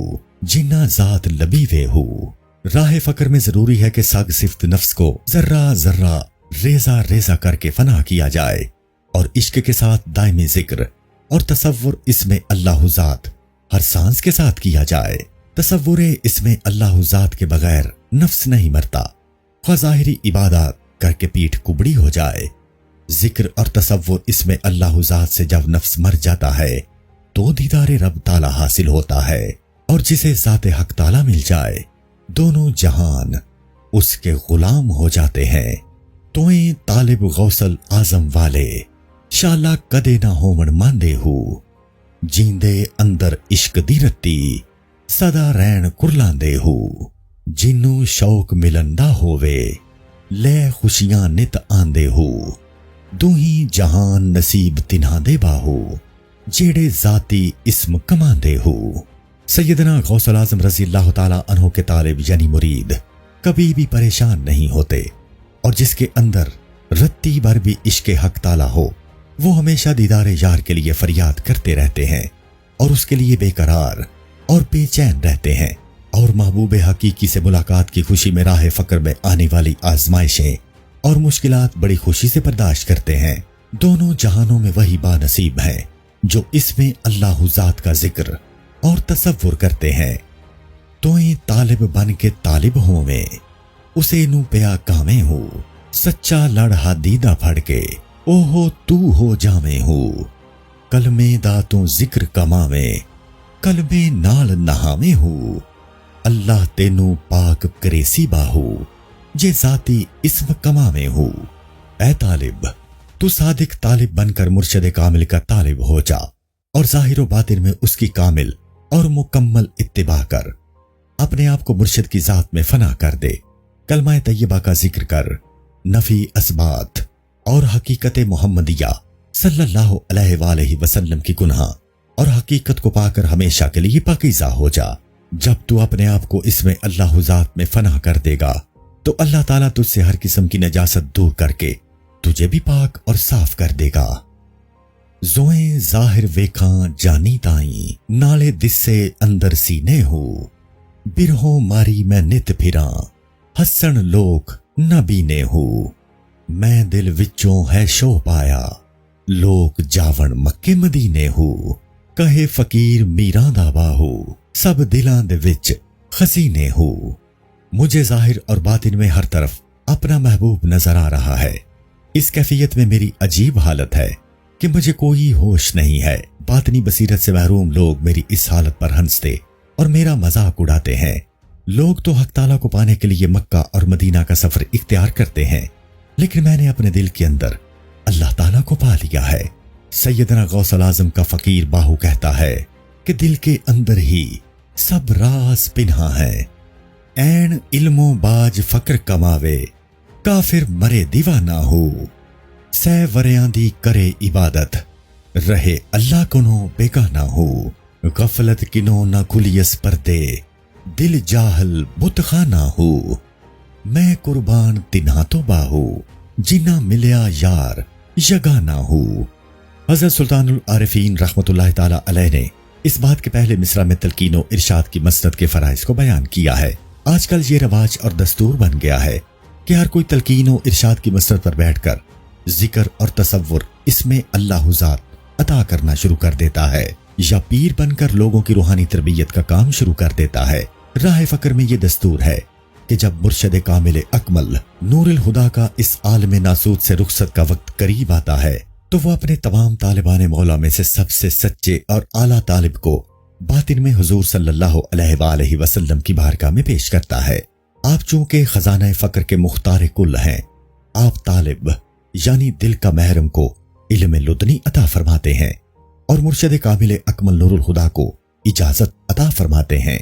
जिन्ना जात लबीवे हो। राह फकर में जरूरी है कि सग सिफ्त नफ्स को जर्रा जर्रा रेजा रेजा करके फना किया जाए और इश्क के साथ दायमी जिक्र और तसव्वुर इसमें अल्लाह ज़ात हर सांस के साथ किया जाए। तसव्वुरे इसमें अल्लाह ज़ात के बगैर नफ्स नहीं मरता, ज़ाहिरी इबादत करके पीठ कुबड़ी हो जाए। जिक्र और तसव्वुर इसमें अल्लाह ज़ात से जब नफ्स मर जाता है तो दीदारे रब ताला हासिल होता है और जिसे ज़ाते हक ताला मिल जाए दोनों जहान उसके गुलाम हो जाते हैं। तोए तालिब गौसल आजम वाले, शाला कदे ना होमन मांदे हो, जींदे अंदर इश्क दी रत्ती, सदा रैन कुरलांदे हो, जिन्नू शौक मिलंदा होवे, ले खुशियां नित आंदे हो, दूही जहान नसीब तिन्हा दे बाहो, जेड़े जाती इस्म कमांदे हो। सैयदना गौसल आजम रज़ी अल्लाह ताला अन्हो के तालिब यानी मुरीद कभी भी परेशान नहीं होते और जिसके अंदर रत्ती भर भी इश्क हक ताला हो वो हमेशा दीदारे यार के लिए फरियाद करते रहते हैं और उसके लिए बेकरार और बेचैन रहते हैं और महबूब हकीकी से मुलाकात की खुशी में राह फकर में आने वाली आजमाइशें और मुश्किलात बड़ी खुशी से बर्दाश्त करते हैं। दोनों जहानों में वही बानसीब हैं जो इसमें अल्लाह ज़ात का जिक्र और तसव्वुर करते हैं। तोए तालिब बन के तालिब होवे, उसे नू पिया कामे हो, सच्चा लड़हा दीदा फड़ के, ओहो तू हो जावे हो, कलमे दा तू जिक्र कमावे, कलमे नाल नहावे हो, اللہ تینو پاک کریسی باہو یہ ذاتی اسم کماوے ہو۔ اے طالب، تو صادق طالب بن کر مرشد کامل کا طالب ہو جا اور ظاہر و باطن میں اس کی کامل اور مکمل اتباع کر، اپنے آپ کو مرشد کی ذات میں فنا کر دے، کلمہ طیبہ کا ذکر کر، نفی اثبات اور حقیقت محمدیہ صلی اللہ علیہ وآلہ وسلم کی گناہ اور حقیقت کو پا کر ہمیشہ کے لیے پاکیزہ ہو جا۔ جب تو اپنے آپ کو اس میں اللہ ذات میں فنا کر دے گا تو اللہ تعالیٰ تجھ سے ہر قسم کی نجاست دور کر کے تجھے بھی پاک اور صاف کر دے گا۔ زوئیں ظاہر ویکھاں جانی تائیں نالے دس سے اندر سینے ہو، برہوں ماری میں نت پھراں ہسن لوگ نہ بینے ہو، میں دل وچوں ہے شو پایا لوگ جاون مکے مدینے ہو، کہے فقیر میراں دا باہو سب دلاں دے وچ خزینے ہو۔ مجھے ظاہر اور باطن میں ہر طرف اپنا محبوب نظر آ رہا ہے۔ اس کیفیت میں میری عجیب حالت ہے کہ مجھے کوئی ہوش نہیں ہے۔ باطنی بصیرت سے محروم لوگ میری اس حالت پر ہنستے اور میرا مذاق اڑاتے ہیں۔ لوگ تو حق تعالیٰ کو پانے کے لیے مکہ اور مدینہ کا سفر اختیار کرتے ہیں، لیکن میں نے اپنے دل کے اندر اللہ تعالیٰ کو پا لیا ہے۔ سیدنا غوث الاعظم کا فقیر باہو کہتا ہے کہ دل کے اندر ہی سب راز پنہاں ہے، این علم و باج فقر کماوے کافر مرے دیوانہ ہو، سہ وریاں دی کرے عبادت رہے اللہ کنو بیگانہ ہو، غفلت کنو نہ کھلیس پردے دل جاہل بت خانہ ہو، میں قربان تنہا تو باہو جنہ ملیا یار یگانہ ہو۔ حضرت سلطان العارفین رحمت اللہ تعالی علیہ نے اس بات کے پہلے مصرع میں تلقین و ارشاد کی مسند کے فرائض کو بیان کیا ہے۔ آج کل یہ رواج اور دستور بن گیا ہے کہ ہر کوئی تلقین و ارشاد کی مسند پر بیٹھ کر ذکر اور تصور اس میں اللہ ذات عطا کرنا شروع کر دیتا ہے، یا پیر بن کر لوگوں کی روحانی تربیت کا کام شروع کر دیتا ہے۔ راہ فقر میں یہ دستور ہے کہ جب مرشد کامل اکمل نور الہدا کا اس عالم ناسود سے رخصت کا وقت قریب آتا ہے تو وہ اپنے تمام طالبان مولا میں سے سب سے سچے اور اعلیٰ طالب کو باطن میں حضور صلی اللہ علیہ وآلہ وسلم کی بارگاہ میں پیش کرتا ہے۔ آپ چونکہ خزانہ فقر کے مختار کل ہیں، آپ طالب یعنی دل کا محرم کو علم لدنی عطا فرماتے ہیں اور مرشد کامل اکمل نور الہدا کو اجازت عطا فرماتے ہیں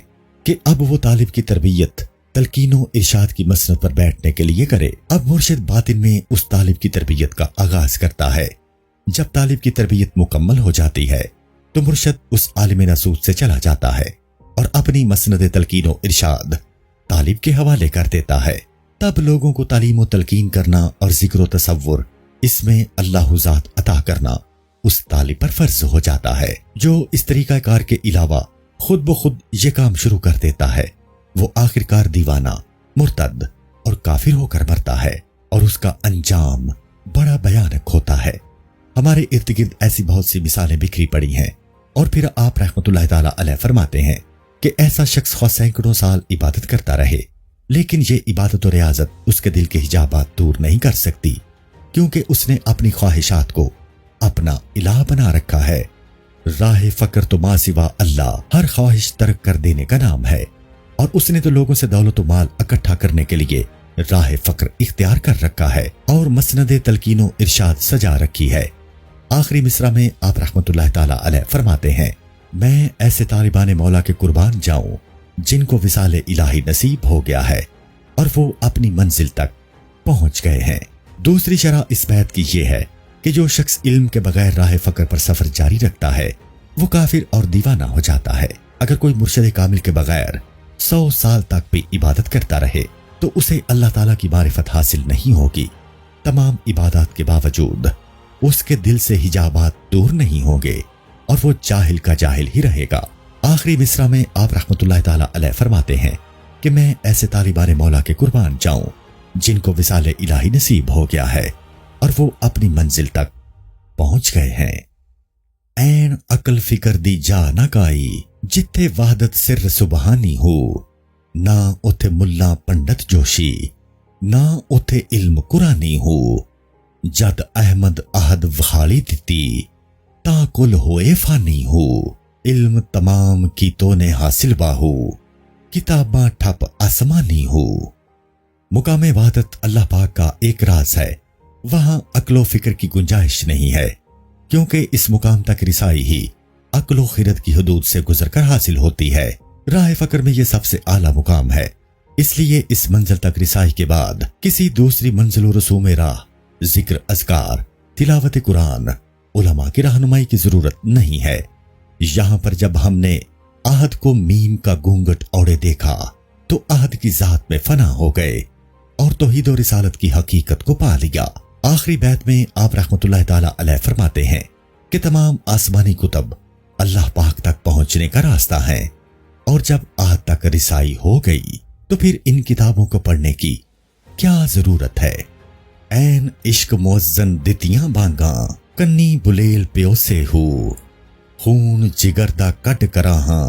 کہ اب وہ طالب کی تربیت تلقین و ارشاد کی مسند پر بیٹھنے کے لیے کرے۔ اب مرشد باطن میں اس طالب کی تربیت کا آغاز کرتا ہے۔ جب طالب کی تربیت مکمل ہو جاتی ہے تو مرشد اس عالم ناسود سے چلا جاتا ہے اور اپنی مسند تلقین و ارشاد طالب کے حوالے کر دیتا ہے۔ تب لوگوں کو تعلیم و تلقین کرنا اور ذکر و تصور اس میں اللہ ذات عطا کرنا اس طالب پر فرض ہو جاتا ہے۔ جو اس طریقہ کار کے علاوہ خود بخود یہ کام شروع کر دیتا ہے وہ آخرکار دیوانہ، مرتد اور کافر ہو کر مرتا ہے اور اس کا انجام بڑا بھیانک ہوتا ہے۔ ہمارے ارد گرد ایسی بہت سی مثالیں بکھری پڑی ہیں، اور پھر آپ رحمت اللہ تعالی علیہ فرماتے ہیں کہ ایسا شخص خواہ سینکڑوں سال عبادت کرتا رہے لیکن یہ عبادت و ریاضت اس کے دل کے حجابات دور نہیں کر سکتی، کیونکہ اس نے اپنی خواہشات کو اپنا الہ بنا رکھا ہے۔ راہ فقر تو ما سوا اللہ ہر خواہش ترک کر دینے کا نام ہے، اور اس نے تو لوگوں سے دولت و مال اکٹھا کرنے کے لیے راہ فقر اختیار کر رکھا ہے اور مسند تلقین و ارشاد سجا رکھی ہے۔ آخری مصرع میں آپ رحمت اللہ تعالی علیہ فرماتے ہیں، میں ایسے طالبان مولا کے قربان جاؤں جن کو وصال الہی نصیب ہو گیا ہے اور وہ اپنی منزل تک پہنچ گئے ہیں۔ دوسری شرح اس بیت کی یہ ہے کہ جو شخص علم کے بغیر راہ فقر پر سفر جاری رکھتا ہے وہ کافر اور دیوانہ ہو جاتا ہے۔ اگر کوئی مرشد کامل کے بغیر 100 سال تک بھی عبادت کرتا رہے تو اسے اللہ تعالیٰ کی معرفت حاصل نہیں ہوگی۔ تمام عبادات کے باوجود اس کے دل سے حجابات دور نہیں ہوں گے اور وہ جاہل کا جاہل ہی رہے گا۔ آخری مصرع میں آپ رحمت اللہ تعالی علیہ فرماتے ہیں کہ میں ایسے طالبان مولا کے قربان جاؤں جن کو وصال الہی نصیب ہو گیا ہے اور وہ اپنی منزل تک پہنچ گئے ہیں۔ این عقل فکر دی جا نہ کائی جتھے وحدت سر سبحانی ہو، نہ اتھے ملا پنڈت جوشی نہ اتھے علم قرآنی ہو، جد احمد احد وحالی دتی تا کل ہوئے فانی ہو، علم تمام کی تو نے حاصل باہو किताबां ठप आसमानी हो। मुकाम इबादत अल्लाह पाक का एक राज है, वहां अक्लो फिक्र की गुंजाइश नहीं है, क्योंकि इस मुकाम तक रिसाई ही अक्लो खिरत की हदूद से गुजरकर हासिल होती है। राह फक्र में यह सबसे आला मुकाम है, इसलिए इस मंजिल तक रिसाई के बाद किसी दूसरी मंजिल रसूम राह, जिक्र, अज़कार, तिलावत कुरान, उलमा की रहनुमाई की जरूरत नहीं है। यहां पर जब हमने आहद को मीम का घूंघट ओढ़े देखा तो आहद की जात में फना हो गए और तौहीद और रिसालत की हकीकत को पा लिया। आखिरी बैत में आप रहमतुल्लाह ताला अलैह फरमाते हैं कि तमाम आसमानी कुतब अल्लाह पाक तक पहुंचने का रास्ता है, और जब आहद तक रिसाई हो गई तो फिर इन किताबों को पढ़ने की क्या जरूरत है। ऐन इश्क मुअज्जन दितियां बांगा, कन्नी बुलेल प्योसे हो, खून जिगर दा कट कराहा,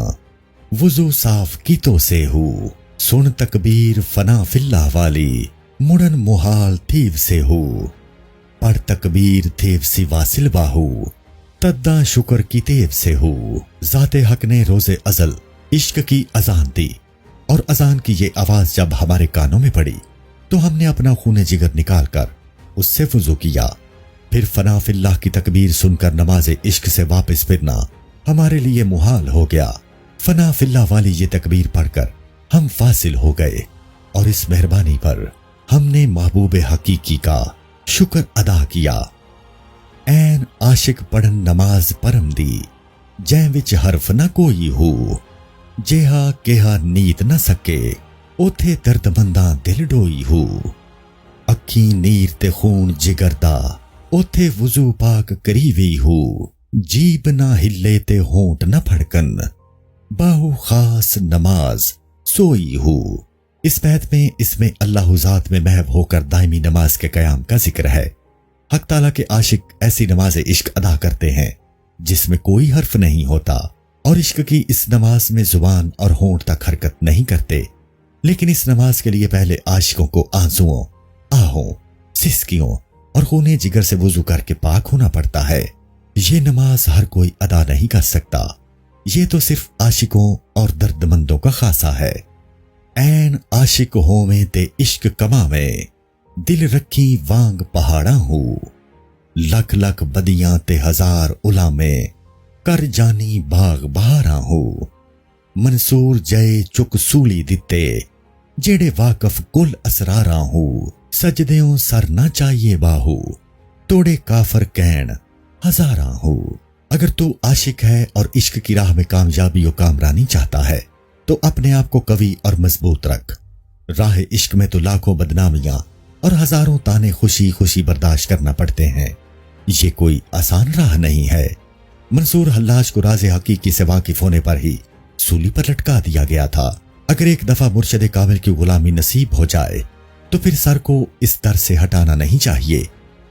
वुजू साफ कीतो से हो, सुन तकबीर फना फिल्ला वाली, मुड़न मुहाल थीव से हो, पढ़ तकबीर थेव सी वासिल बाहू, तद्दा शुक्र की तेव से हो। जाते हक ने रोजे अजल इश्क की अजान दी, और अजान की ये आवाज जब हमारे कानों में पड़ी तो हमने अपना खून जिगर निकाल कर उससे वुजू किया। फिर फना फिल्लाह की तकबीर सुनकर नमाज इश्क से वापस फिरना हमारे लिए मुहाल हो गया। फना फिल्लाह वाली ये तकबीर पढ़कर हम फासिल हो गए, और इस मेहरबानी पर हमने महबूब हकीकी का शुक्र अदा किया। ऐन आशिक पढ़न नमाज परम दी, जै विच हरफ न कोई हो, जेहा केहा नीत न सके, ओथे दर्दमंदा दिल डोई हो। अखी नीर ते खून जिगर दा, ओथे वुजू पाक करीवी हो, जीब ना हिले ते होंठ न फड़कन, बाहु खास नमाज सोई हो। इस बैत में इसमें अल्लाह ज़ात में महव होकर दायमी नमाज के कयाम का जिक्र है। हक ताला के आशिक ऐसी नमाज इश्क अदा करते हैं जिसमें कोई हर्फ नहीं होता, और इश्क की इस नमाज में जुबान और होंठ तक हरकत नहीं करते। लेकिन इस नमाज के लिए पहले आशिकों को आंसुओं, आहों, सिसकियों और खूने जिगर से वुजू करके पाक होना पड़ता है। ये नमाज हर कोई अदा नहीं कर सकता, ये तो सिर्फ आशिकों और दर्दमंदों का खासा है। ऐन आशिक हो में ते इश्क कमा में, दिल रखी वांग पहाड़ा हो, लख लख बदियां ते हजार उला में, कर जानी बाग बहारा हो। मंसूर जय चुक सूली दिते, जेड़े वाकफ कुल असरारा हो, सजदेओं सर ना चाहिए बाहू, तोड़े काफर कहन हजारा हो। अगर तू आशिक है और इश्क की राह में कामयाबी और कामरानी चाहता है तो अपने आप को कवी और मजबूत रख। राह इश्क में तो लाखों बदनामियां और हजारों ताने खुशी खुशी बर्दाश्त करना पड़ते हैं। ये कोई आसान राह नहीं है। मंसूर हल्लाज को राज़े हकीकी से वाकिफ होने पर ही सूली पर लटका दिया गया था। अगर एक दफा मुर्शद कामिल की गुलामी नसीब हो जाए तो फिर सर को इस दर से हटाना नहीं चाहिए,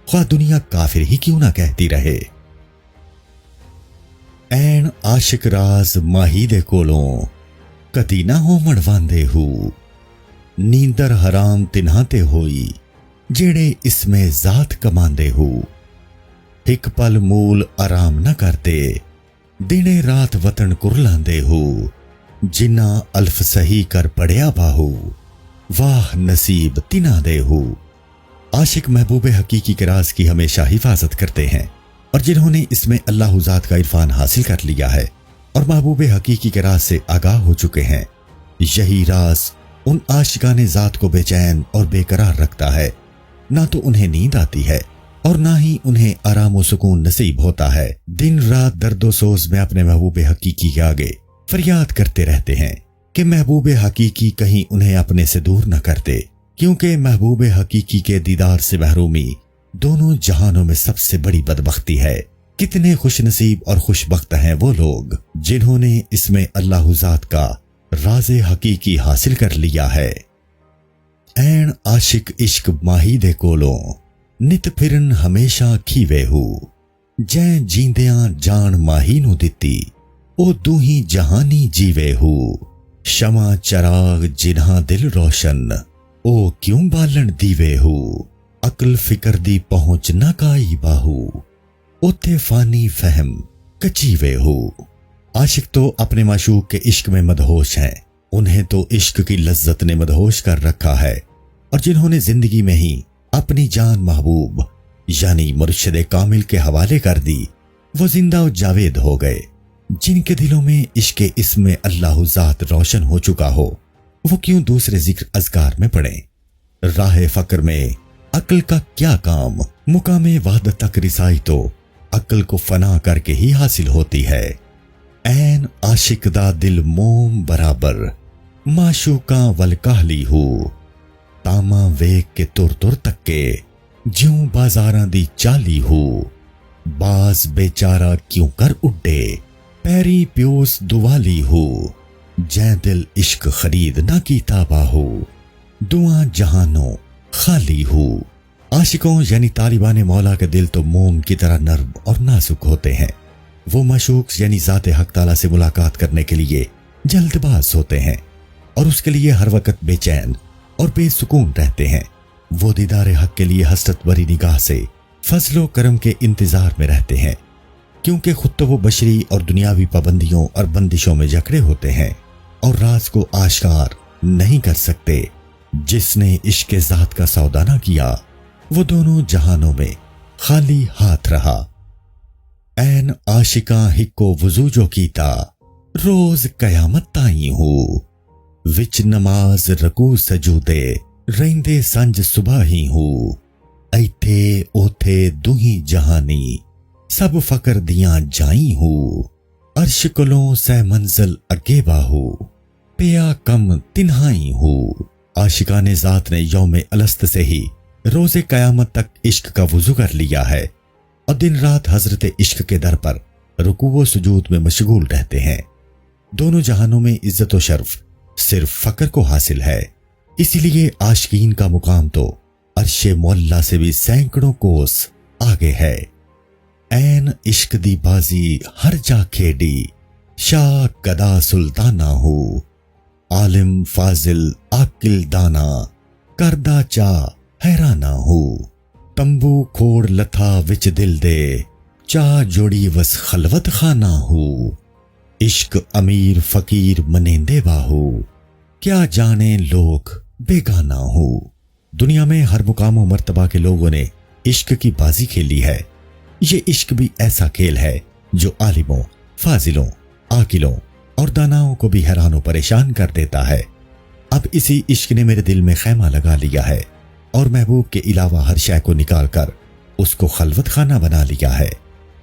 ख्वाह दुनिया काफिर ही क्यों ना कहती रहे। ऐन आशिक राज माही दे कोलों, कदी ना हो मड़वांदे हो, नींदर हराम तिन्हाते होई, जेड़े इसमें जात कमांदे हो। एक पल मूल आराम न करते, दिने रात वतन कुरलांदे हो, जिन्ना अल्फ सही कर पड़िया बाहू, वाह नसीब तिना दे हो। आशिक महबूब हकीकी के राज की हमेशा हिफाजत करते हैं, और जिन्होंने इसमें अल्लाह ज़ात का इरफान हासिल कर लिया है और महबूब हकीकी के राज से आगाह हो चुके हैं, यही राज उन आशिकाने ज़ात को बेचैन और बेकरार रखता है। ना तो उन्हें नींद आती है और ना ही उन्हें आराम व सुकून नसीब होता है। दिन रात दर्दो सोज में अपने महबूब हकीकी के आगे फरियाद करते रहते हैं कि महबूब हकीकी कहीं उन्हें अपने से दूर न करते, क्योंकि महबूब हकीकी के दीदार से महरूमी दोनों जहानों में सबसे बड़ी बदबख्ती है। कितने खुशनसीब और खुशबख्त हैं वो लोग जिन्होंने इसमें अल्लाह ज़ात का राज़े हकीकी हासिल कर लिया है। ऐन आशिक इश्क माही दे कोलों, नित फिरन हमेशा खीवे हो, जै जींदियां जान माही नू दिती, ओ दूही जहानी जीवे हो। शमा चराग जिन्हां दिल रोशन, ओ क्यों बालन दीवे हो। अकल फिकर दी पहुंच ना काई बाहू, ओथे फानी फहम कचीवे हो। आशिक तो अपने माशूक के इश्क में मदहोश हैं, انہیں تو عشق کی لذت نے مدہوش کر رکھا ہے، اور جنہوں نے زندگی میں ہی اپنی جان محبوب یعنی مرشد کامل کے حوالے کر دی، وہ زندہ و جاوید ہو گئے۔ جن کے دلوں میں عشق اسم اللہ ذات روشن ہو چکا ہو، وہ کیوں دوسرے ذکر اذکار میں پڑیں؟ راہ فقر میں عقل کا کیا کام؟ مقام وحدت تک رسائی تو عقل کو فنا کر کے ہی حاصل ہوتی ہے۔ این عاشق دا دل موم برابر، معشوقاں ول کہلی ہو، تاما ویک کے تر تر تکے، جیوں بازاراں دی چالی ہو، باز بیچارہ کیوں کر اڈے، پیری پیوس دوالی ہو، جے دل عشق خرید نہ کیتا باہو، دعا جہانوں خالی ہو۔ عاشقوں یعنی طالبان مولا کے دل تو موم کی طرح نرم اور نازک ہوتے ہیں۔ وہ معشوق یعنی ذات حق تعالیٰ سے ملاقات کرنے کے لیے جلد باز ہوتے ہیں، اور اس کے لیے ہر وقت بے چین اور بے سکون رہتے ہیں۔ وہ دیدار حق کے لیے حسرت بری نگاہ سے فضل و کرم کے انتظار میں رہتے ہیں، کیونکہ خود تو وہ بشری اور دنیاوی پابندیوں اور بندشوں میں جکڑے ہوتے ہیں اور راز کو آشکار نہیں کر سکتے۔ جس نے عشق ذات کا سودا نہ کیا، وہ دونوں جہانوں میں خالی ہاتھ رہا۔ این عاشقاں ہکو وضو جو کیتا، روز قیامت تائیں ہو، وچ نماز رکوع سجودے، رہندے سنج صبح ہی ہو، ایتھے اوتھے دوہی جہانی، سب فقر دیاں جائیں ہو، عرش کلوں سہ منزل اگے باہو، پیا کم تنہائی ہو۔ عاشقان ذات نے یوم الست سے ہی روز قیامت تک عشق کا وضو کر لیا ہے، اور دن رات حضرت عشق کے در پر رکوع و سجود میں مشغول رہتے ہیں۔ دونوں جہانوں میں عزت و شرف صرف فقر کو حاصل ہے، اسی لیے عاشقین کا مقام تو عرش معلا سے بھی سینکڑوں کوس آگے ہے۔ این عشق دی بازی ہر جا کھیڑی، شاہ گدا سلطانہ ہو، عالم فاضل عاقل دانا، کردہ چا حیرانہ ہو، تمبو کھوڑ لتھا وچ دل دے، چاہ جوڑی وس خلوت خانہ ہو، عشق امیر فقیر منیندے باہو، کیا جانے لوگ بیگانہ ہو۔ دنیا میں ہر مقام و مرتبہ کے لوگوں نے عشق کی بازی کھیلی ہے۔ یہ عشق بھی ایسا کھیل ہے جو عالموں، فاضلوں، عاقلوں اور داناؤں کو بھی حیران و پریشان کر دیتا ہے۔ اب اسی عشق نے میرے دل میں خیمہ لگا لیا ہے، اور محبوب کے علاوہ ہر شے کو نکال کر اس کو خلوت خانہ بنا لیا ہے۔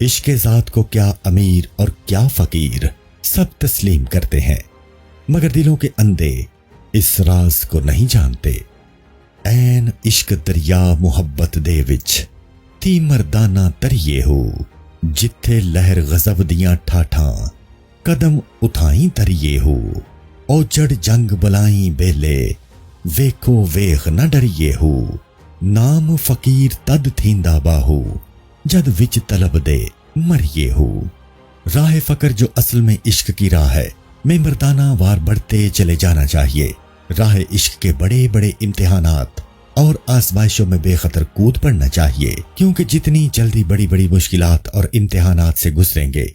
عشق ذات کو کیا امیر اور کیا فقیر سب تسلیم کرتے ہیں، مگر دلوں کے اندھے اس راز کو نہیں جانتے۔ این عشق دریا محبت دے وچ تی مردانہ تریے ہو، جتھے لہر غضب دیاں ٹھاٹھاں قدم اٹھائیں تریے ہو، او جڑ جنگ بلائیں بیلے ویکھو ویخ نہ ڈریے ہو، نام فقیر تد تھیندا باہو جد وچ طلب دے مریے ہو۔ راہ فقر جو اصل میں عشق کی راہ ہے، میں مردانہ وار بڑھتے چلے جانا چاہیے۔ راہ عشق کے بڑے بڑے امتحانات اور آزمائشوں میں بے خطر کود پڑنا چاہیے، کیونکہ جتنی جلدی بڑی بڑی مشکلات اور امتحانات سے گزریں گے،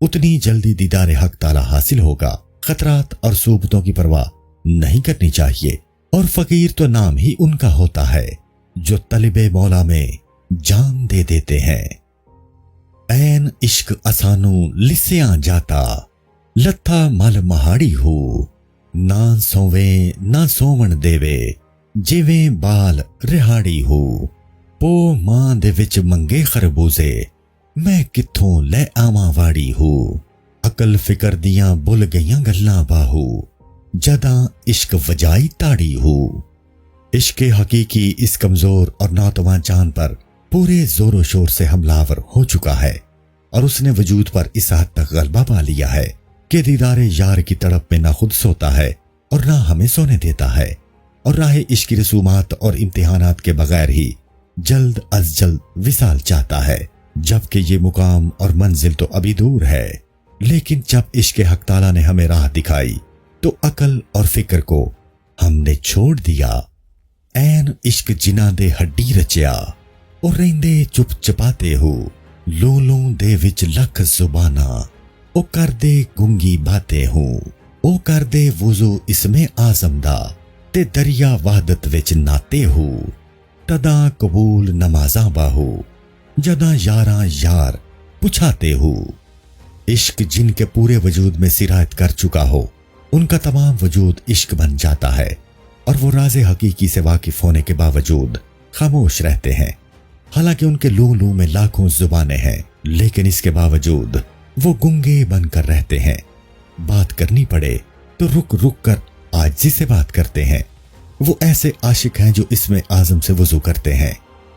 اتنی جلدی دیدار حق تعالی حاصل ہوگا۔ خطرات اور صعوبتوں کی پرواہ نہیں کرنی چاہیے، اور فقیر تو نام ہی ان کا ہوتا ہے جو طلب مولا میں جان دے دیتے ہیں۔ این عشق اسانو لسیاں جاتا، لتھا مل مہاڑی ہو، نہ سوویں نہ سوون دیوے، جیویں بال رہاڑی ہو، پو ماں دے وچ منگے خربوزے، میں کتھوں لے آواں واڑی ہو، عقل فکر دیاں بھل گئیاں گلاں باہو، جداں عشق وجائی تاڑی ہو۔ عشق حقیقی اس کمزور اور ناتواں جان پر پورے زور و شور سے حملہ ہو چکا ہے، اور اس نے وجود پر اس حد تک غلبہ پا لیا ہے کہ دیدار یار کی تڑپ میں نہ خود سوتا ہے اور نہ ہمیں سونے دیتا ہے، اور راہ عشق کی رسومات اور امتحانات کے بغیر ہی جلد از جلد وصال چاہتا ہے، جبکہ یہ مقام اور منزل تو ابھی دور ہے۔ لیکن جب عشق حق تعالیٰ نے ہمیں راہ دکھائی تو عقل اور فکر کو ہم نے چھوڑ دیا۔ این عشق جنہ دے ہڈی رچیا، اور رہندے چپ چپاتے ہو، لولوں دے وچ لکھ زباناں، او کر دے گنگی باتیں ہوں، ਉਹ ਕਰਦੇ ਵੁਜ਼ੂ ਇਸਮੇ ਆਜ਼ਮ ਦਾ ਤੇ ਦਰਿਆ ਵਾਹਦਤ ਵਿੱਚ ਨਾਤੇ ਹੋ ਤਦਾ ਕਬੂਲ ਨਮਾਜ਼ਾਂ ਬਾਹੂ जदा यारा यार पुछाते हो। इश्क जिनके पूरे वजूद में सिरायत कर चुका हो उनका तमाम वजूद इश्क बन जाता है और वो राज़े हकीकी से वाकिफ होने के बावजूद खामोश रहते हैं। हालांकि उनके लू लू में लाखों जुबानें हैं लेकिन इसके बावजूद वो गुंगे बनकर रहते हैं। बात करनी पड़े तो रुक रुक कर आजिज़ी से बात करते हैं। वो ऐसे आशिक हैं जो इसमें आज़म से वजू करते हैं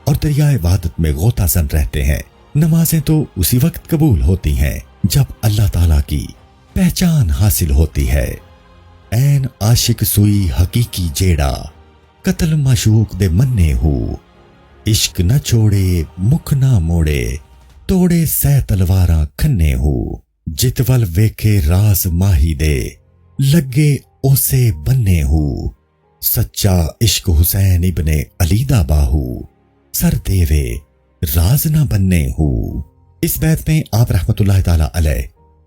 और दरियाए वादत में गोतासन रहते हैं। नमाजें तो उसी वक्त कबूल होती हैं जब अल्लाह ताला की पहचान हासिल होती है। ऐन आशिक सुई हकीकी जेड़ा कत्ल माशूक दे मन्ने हो। इश्क न छोड़े मुख ना मोड़े तोड़े सह तलवारा खन्ने हो। जितवल वेखे राज माही दे लगे ओसे बन्ने हो। सच्चा इश्क हुसैन इब्ने अली दा बाहू सर देवे राज ना बनने हो। इस बैत में आप रहमतुल्लाह ताला अलैह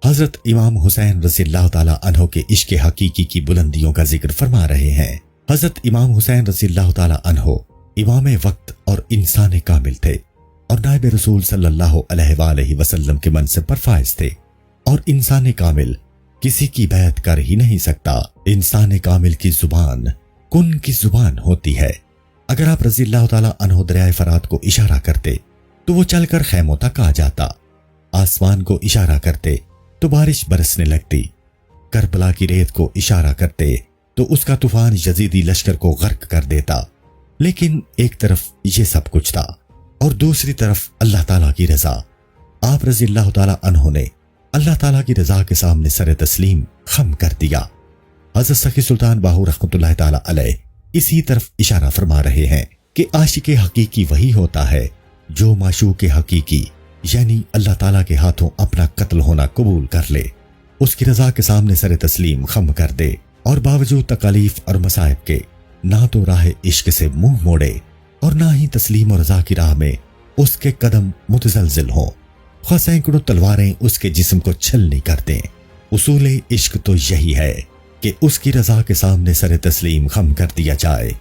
हजरत इमाम हुसैन रज़ियल्लाहु ताला अन्हो के इश्क हकीकी की बुलंदियों का जिक्र फरमा रहे हैं। हजरत इमाम हुसैन रज़ियल्लाहु ताला अन्हो इमाम वक्त और इंसान कामिल थे और नायब रसूल सल्लल्लाहु अलैहि वसल्लम के मनसब पर फाइज थे। और इंसान कामिल किसी की बैत कर ही नहीं सकता। इंसान कामिल की जुबान कुन की जुबान होती है। अगर आप रज़ियल्लाहु ताला अन्हु दरियाए फरात को इशारा करते तो वो चलकर खैमों तक आ जाता। आसमान को इशारा करते तो बारिश बरसने लगती। करबला की रेत को इशारा करते तो उसका तूफान यजीदी लश्कर को गर्क कर देता। लेकिन एक तरफ ये सब कुछ था और दूसरी तरफ अल्लाह ताला की रजा। आप रज़ियल्लाहु ताला अन्हु ने अल्लाह ताला की रजा के सामने सर तस्लीम खम कर दिया। हज़रत सखी सुल्तान बाहू रहमतुल्लाह ताला अलैह इसी तरफ इशारा फरमा रहे हैं कि आशिके हकीकी वही होता है जो माशूके हकीकी यानी अल्लाह ताला के हाथों अपना कत्ल होना कबूल कर ले, उसकी रजा के सामने सर तस्लीम खम कर दे और बावजूद तकालीफ और मसाइब के ना तो राह इश्क से मुंह मोड़े और ना ही तस्लीम और रजा की राह में उसके कदम मुतजलजिल हों। ख्वाह सैकड़ों तलवारें उसके जिस्म को छलनी कर दें। उसूले इश्क तो यही है कि उसकी रजा के सामने सर तस्लीम खम कर दिया जाए।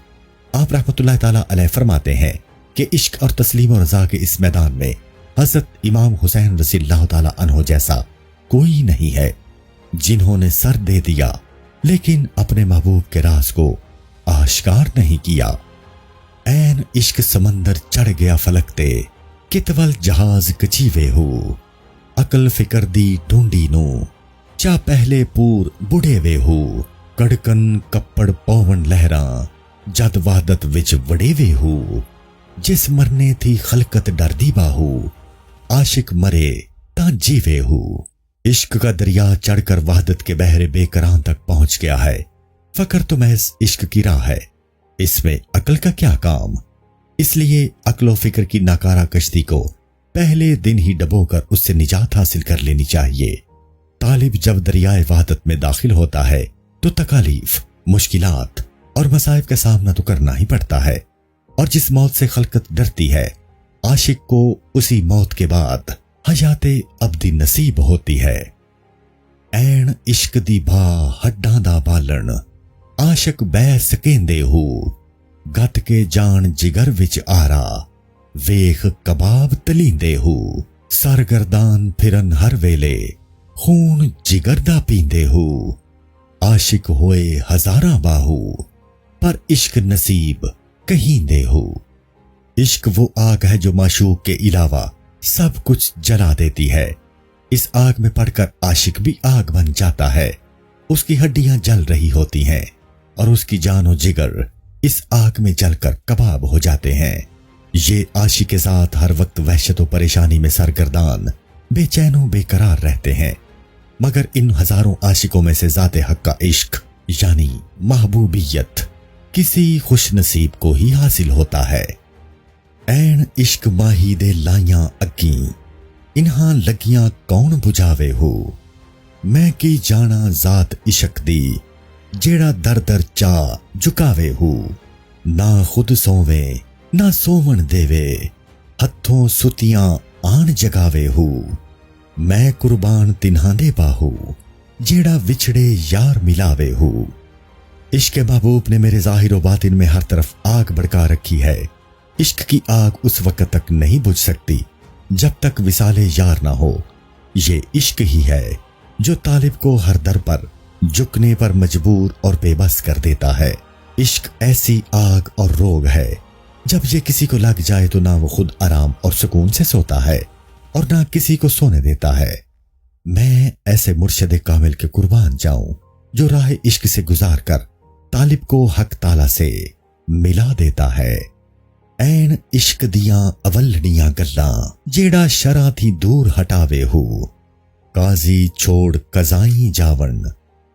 आप रहमतुल्लाह ताला अलैह फरमाते हैं कि इश्क और तस्लीम और रजा के इस मैदान में हजरत इमाम हुसैन रज़ियल्लाहु ताला अन्हु जैसा कोई नहीं है जिन्होंने सर दे दिया लेकिन अपने महबूब के राज को आश्कार नहीं किया। ऐन इश्क समंदर चढ़ गया फलकते कितवल जहाज कचीवे हो। अकल फिकर दी ढूंढी नो चा पहले पूर बुढ़े वे हो। कड़कन कप्पड़ पौवन लहरा जद वादत विच वड़े वे हो। जिस मरने थी खलकत डरदी बाहू आशिक मरे ता जीवे हो। इश्क का दरिया चढ़कर वादत के बहरे बेकरां तक पहुंच गया है। फकर तो महज इश्क की राह है, इसमें अकल का क्या काम। इसलिए अक्लो फिक्र की नाकारा कश्ती को पहले दिन ही डबोकर उससे निजात हासिल कर लेनी चाहिए। तालिब जब दरियाए वादत में दाखिल होता है तो तकालीफ, मुश्किलात और मसाइब का सामना तो करना ही पड़ता है। और जिस मौत से खलकत डरती है आशिक को उसी मौत के बाद हयाते अब्दी नसीब होती है। ऐन इश्क दी भा हड्डां दा बालण आशिक बै सकेंदे हो। गत के जान जिगर विच आरा वेख कबाब तलींदे हो। सरगर्दान फिरन हर वेले खून जिगर दा पींदे हो। आशिक होए हजारा बाहू पर इश्क नसीब कहींदे हो। इश्क वो आग है जो माशूक के अलावा सब कुछ जला देती है। इस आग में पड़कर आशिक भी आग बन जाता है। उसकी हड्डियां जल रही होती हैं और उसकी जान और जिगर इस आग में जलकर कबाब हो जाते हैं। ये आशिक के साथ हर वक्त वहशत और परेशानी में सरगर्दान बेचैनों बेकरार रहते हैं। मगर इन हजारों आशिकों में से ज़ाते हक का इश्क यानी महबूबियत किसी खुश नसीब को ही हासिल होता है। ऐन इश्क माही दे लाइयां अग्गी इन्हां लगियां कौन बुझावे हो। मैं की जाना ज़ात इश्क दी जेड़ा दर दर चा झुकावे हो। ना खुद सोवे ना सोवन देवे हथों सुतियां आन जगावे हो। मैं कुर्बान तिन्हां दे बाहू जेड़ा विछड़े यार मिलावे हो। इश्क महबूब ने मेरे ज़ाहिर व बातिन में हर तरफ आग भड़का रखी है। इश्क की आग उस वक्त तक नहीं बुझ सकती जब तक विसाले यार ना हो। ये इश्क ही है जो तालिब को हर दर पर झुकने पर मजबूर और बेबस कर देता है। इश्क ऐसी आग और रोग है, जब ये किसी को लग जाए तो ना वो खुद आराम और सुकून से सोता है और ना किसी को सोने देता है। मैं ऐसे मुर्शिद कामिल के कुर्बान जाऊं जो राह इश्क से गुजार कर तालिब को हक ताला से मिला देता है। ऐन इश्क दियां अवलड़ियां गल्लां जेड़ा शरा थी दूर हटावे हो। काजी छोड़ कजाई जावन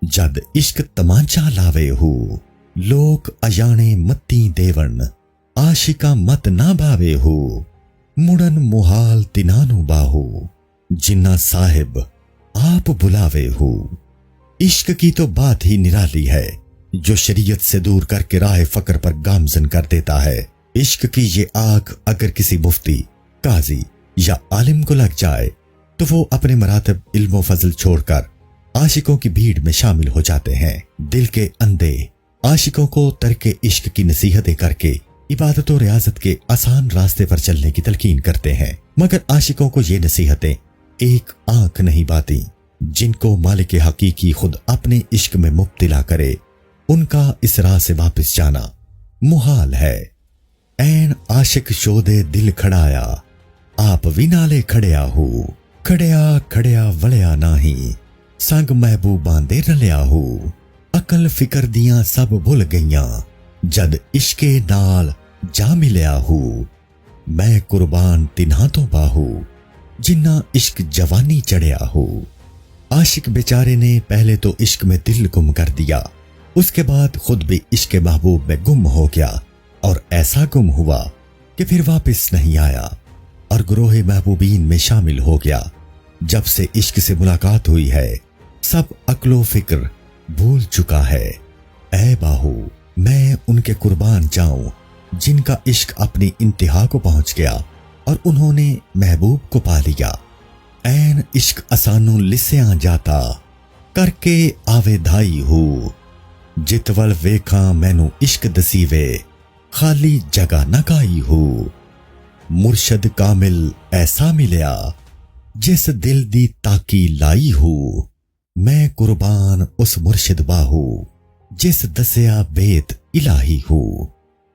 जद इश्क तमाचा लावे हो। लोक अजाने मत्ती देवन आशिका मत ना भावे हो। मुड़न मुहाल तिनानु बाहो जिन्ना साहिब आप बुलावे हो। इश्क की तो बात ही निराली है जो शरीयत से दूर करके राह फकर पर गामजन कर देता है। इश्क की ये आग अगर किसी मुफ्ती, काजी या आलिम को लग जाए तो वो अपने मरातब इल्म व फजल छोड़कर आशिकों की भीड़ में शामिल हो जाते हैं। दिल के अंधे आशिकों को तर्के इश्क की नसीहतें करके इबादत और रियाजत के आसान रास्ते पर चलने की तलकीन करते हैं, मगर आशिकों को ये नसीहतें एक आंख नहीं बाती। जिनको मालिक हकीकी खुद अपने इश्क में मुब्तिला करे उनका इस राह से वापस जाना मुहाल है। ऐन आशिक शोदे दिल खड़ाया आप विनाले खड़िया हो। खड़िया खड़िया वड़िया नाही संग महबूबां दे रलिया हो। अकल फिकर दियां सब भुल गईयां जद इश्के नाल जा मिलिया हो। मैं कुर्बान तिन्हां तो बाहू जिन्ना इश्क जवानी चढ़िया हो। आशिक बेचारे ने पहले तो इश्क में दिल गुम कर दिया, उसके बाद खुद भी इश्क महबूब में गुम हो गया और ऐसा गुम हुआ कि फिर वापस नहीं आया और ग्रोह महबूबीन में शामिल हो गया। जब से इश्क से मुलाकात हुई है सब अक्लो फिक्र भूल चुका है। ऐ बाहू मैं उनके कुर्बान जाऊं जिनका इश्क अपनी इंतहा को पहुंच गया और उन्होंने महबूब को पा लिया। ऐन इश्क आसानू लिस्या जाता करके आवे धाई हो। जितवल वेखा मैनू इश्क दसीवे खाली जगह न काई हो। मुर्शद कामिल ऐसा मिलिया जिस दिल दी ताकी लाई हो। मैं कुर्बान उस मुर्शिद बाहू जिस दसिया बेत इलाही हो।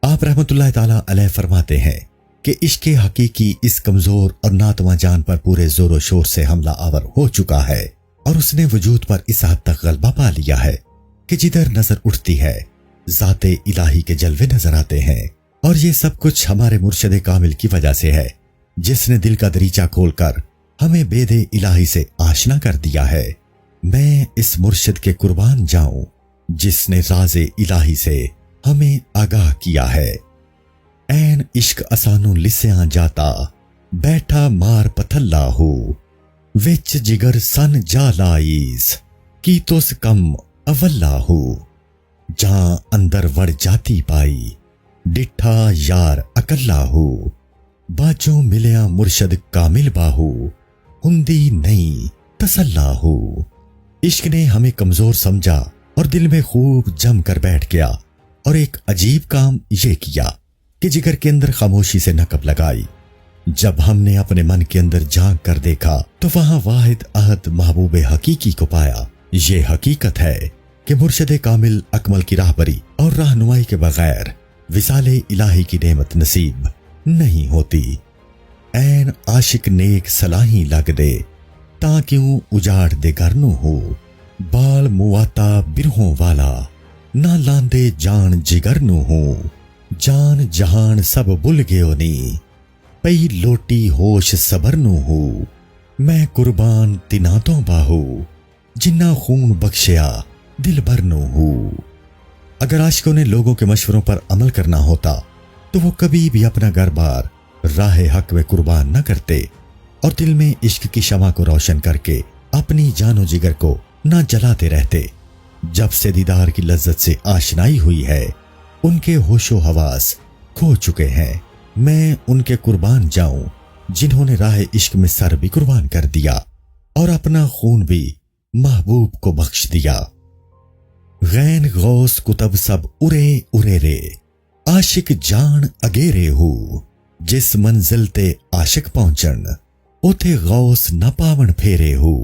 आप रहमतुल्लाह ताला अलैह फरमाते हैं कि इश्के हकीकी इस कमजोर और नातवा जान पर पूरे जोरों शोर से हमला आवर हो चुका है और उसने वजूद पर इस हद तक गलबा पा लिया है कि जिधर नजर उठती है जाते इलाही के जलवे नजर आते हैं। और ये सब कुछ हमारे मुर्शिद कामिल की वजह से है जिसने दिल का दरीचा खोलकर हमें बेदे इलाही से आशना कर दिया है। मैं इस मुर्शिद के कुर्बान जाऊं जिसने राज़े इलाही से हमें आगाह किया है। ऐन इश्क असानू लिस्या जाता बैठा मार पथल्ला हो। विच जिगर सन जा लाईस की तुस कम अवल्ला हो। जहां अंदर वड़ जाती पाई डिठा यार अकल्ला हो। बाजों मिलिया मुर्शद कामिल बाहू हुंदी नहीं तसल्ला हो। इश्क ने हमें कमजोर समझा और दिल में खूब जम कर बैठ गया और एक अजीब काम ये किया कि जिगर के अंदर खामोशी से नकब लगाई। जब हमने अपने मन के अंदर झांक कर देखा तो वहां वाहिद अहद महबूब हकीकी को पाया। ये हकीकत है कि मुर्शिद कामिल अकमल की राहबरी और रहनुमाई के बगैर विसाले इलाही की नेमत नसीब नहीं होती। ऐन आशिक नेक सलाही लग दे ता क्यों उजाड़ दे गरनू हो। बाल मुआता बिरहों वाला ना लांदे जान जिगरनू हो। जान जहान सब भुल गयो नी पई लोटी होश सबरनू हो। मैं कुर्बान तिनातों बाहू जिन्ना खून बख्शिया दिल भरनू हो। अगर आशिकों ने लोगों के मशवरों पर अमल करना होता तो वो कभी भी अपना घर बार राह हक में कुर्बान न करते और दिल में इश्क की शमा को रोशन करके अपनी जानो जिगर को न जलाते रहते। जब से दीदार की लज्जत से आशनाई हुई है उनके होशो हवास खो चुके हैं। मैं उनके कुर्बान जाऊं जिन्होंने राह इश्क में सर भी कुर्बान कर दिया और अपना खून भी محبوب کو بخش دیا۔ غین غوث کتب سب ارے ارے رے، عاشق جان اگیرے ہو، جس منزل تے عاشق پہنچن اوتھے غوث نہ پاون پھیرے ہو۔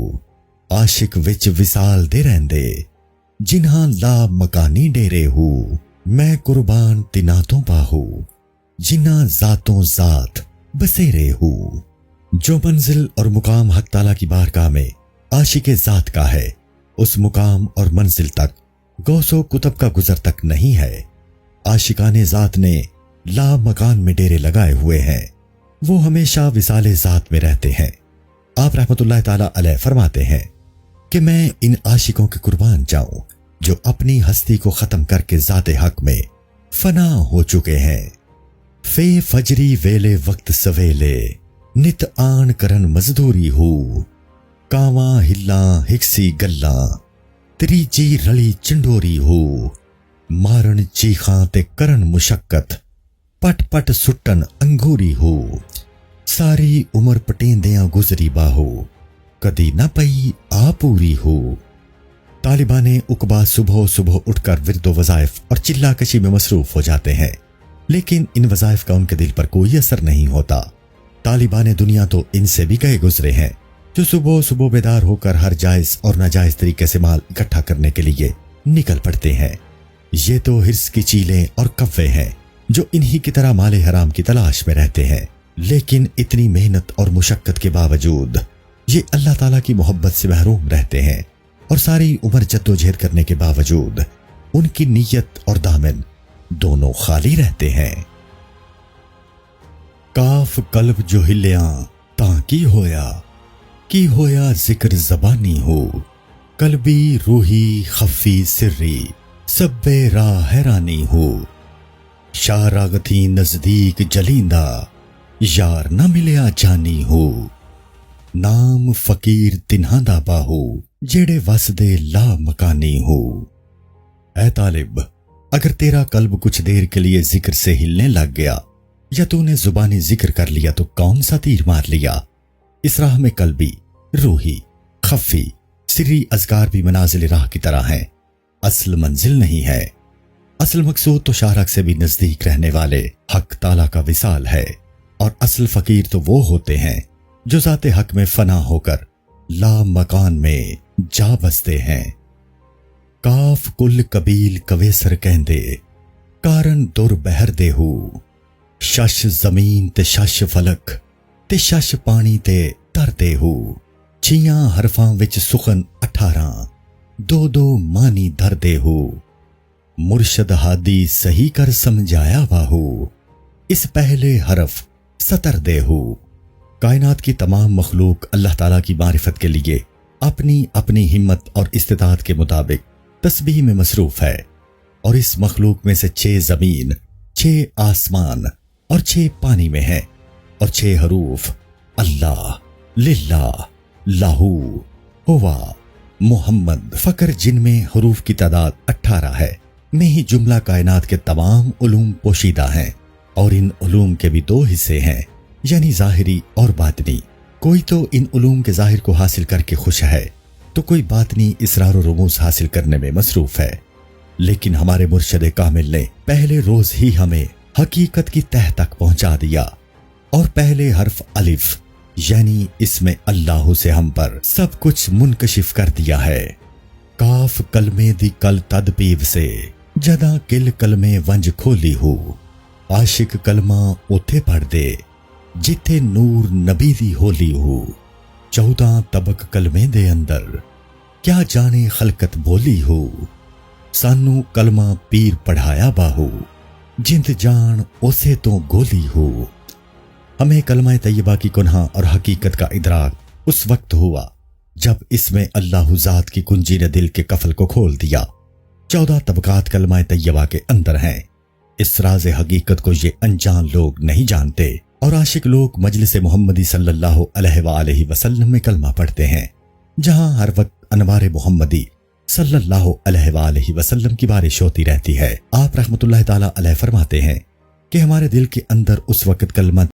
عاشق وچ وصال دے رہندے جنہاں لا مکانی ڈیرے ہو، میں قربان تناتوں پاہو جنہاں ذاتوں ذات بسیرے ہو۔ جو منزل اور مقام حق تعالیٰ کی بارگاہ میں عاشق ذات کا ہے، اس مقام اور منزل تک غوث و کتب کا گزر تک نہیں ہے۔ عاشقان ذات نے لا مکان میں ڈیرے لگائے ہوئے ہیں، وہ ہمیشہ وصال ذات میں رہتے ہیں۔ آپ رحمت اللہ تعالی علیہ فرماتے ہیں کہ میں ان عاشقوں کے قربان جاؤں جو اپنی ہستی کو ختم کر کے ذات حق میں فنا ہو چکے ہیں۔ فے فجری ویلے وقت سویلے، نت آن کرن مزدوری ہو، کاواں ہلاں ہکسی گلاں، تریجی رلی چنڈوری ہو، مارن چیخاں تے کرن مشقت، پٹ پٹ سٹن انگوری ہو، ساری عمر پٹیندیاں گزری باہو، کدی نہ پئی آ پوری ہو۔ طالبان عقبہ صبح صبح اٹھ کر ورد و وظائف اور چلا کشی میں مصروف ہو جاتے ہیں، لیکن ان وظائف کا ان کے دل پر کوئی اثر نہیں ہوتا۔ طالبان دنیا تو ان سے بھی گئے گزرے ہیں، جو صبح صبح بیدار ہو کر ہر جائز اور ناجائز طریقے سے مال اکٹھا کرنے کے لیے نکل پڑتے ہیں۔ یہ تو حرص کی چیلیں اور کوے ہیں جو انہی کی طرح مال حرام کی تلاش میں رہتے ہیں، لیکن اتنی محنت اور مشقت کے باوجود یہ اللہ تعالیٰ کی محبت سے محروم رہتے ہیں، اور ساری عمر جدوجہد کرنے کے باوجود ان کی نیت اور دامن دونوں خالی رہتے ہیں۔ کاف قلب جو ہلیاں تاں کی ہویا ذکر زبانی ہو، قلبی روحی خفی سری سب راہ حیرانی ہو، شاراغتھی نزدیک جلیندہ یار نہ ملیا جانی ہو، نام فقیر تنہاں دا باہو جیڑے وسدے لا مکانی ہو۔ اے طالب، اگر تیرا قلب کچھ دیر کے لیے ذکر سے ہلنے لگ گیا یا تو نے زبانی ذکر کر لیا تو کون سا تیر مار لیا؟ اس راہ میں قلبی، روحی، خفی، سری اذکار بھی منازل راہ کی طرح ہیں، اصل منزل نہیں ہے۔ اصل مقصود تو شارک سے بھی نزدیک رہنے والے حق تعالیٰ کا وصال ہے، اور اصل فقیر تو وہ ہوتے ہیں جو ذات حق میں فنا ہو کر لا مکان میں جا بستے ہیں۔ کاف کل قبیل کویسر کہندے، کارن در بہر دے ہو، شش زمین تے شش فلک تے شش پانی تے تر دے ہو، چھیاں حرفاں وچ سخن 18 دو دو مانی دھر دے ہو، مرشد ہادی صحیح کر سمجھایا واہو، اس پہلے حرف ستر دے ہو۔ کائنات کی تمام مخلوق اللہ تعالیٰ کی معرفت کے لیے اپنی اپنی ہمت اور استطاعت کے مطابق تسبیح میں مصروف ہے، اور اس مخلوق میں سے 6 زمین، 6 آسمان اور 6 پانی میں ہیں، اور 6 حروف اللہ، للہ، لاہو، ہوا، محمد فقر، جن میں حروف کی تعداد 18 ہے، میں ہی جملہ کائنات کے تمام علوم پوشیدہ ہیں، اور ان علوم کے بھی 2 حصے ہیں، یعنی ظاہری اور باطنی۔ کوئی تو ان علوم کے ظاہر کو حاصل کر کے خوش ہے، تو کوئی باطنی اسرار و رموز حاصل کرنے میں مصروف ہے، لیکن ہمارے مرشد کامل نے پہلے روز ہی ہمیں حقیقت کی تہ تک پہنچا دیا، اور پہلے حرف الف یعنی اس میں اللہ سے ہم پر سب کچھ منکشف کر دیا ہے۔ کاف کلمے دی کل تدبیب سے جدا کل کلمے ونج کھولی ہو، عاشق کلمہ اوتھے پڑھ دے جتھے نور نبی دی ہولی ہو، 14 طبق کلمے دے اندر کیا جانے خلقت بولی ہو، سانو کلمہ پیر پڑھایا باہو جند جان اسے تو گولی ہو۔ ہمیں کلمہ طیبہ کی کنہا اور حقیقت کا ادراک اس وقت ہوا جب اس میں اللہ ذات کی کنجی نے دل کے قفل کو کھول دیا۔ 14 طبقات کلمہ طیبہ کے اندر ہیں۔ اس راز حقیقت کو یہ انجان لوگ نہیں جانتے، اور عاشق لوگ مجلس محمدی صلی اللہ علیہ وآلہ وسلم میں کلمہ پڑھتے ہیں، جہاں ہر وقت انوار محمدی صلی اللہ علیہ وآلہ وسلم کی بارش ہوتی رہتی ہے۔ آپ رحمت اللہ تعالی علیہ فرماتے ہیں کہ ہمارے دل کے اندر اس وقت کلمہ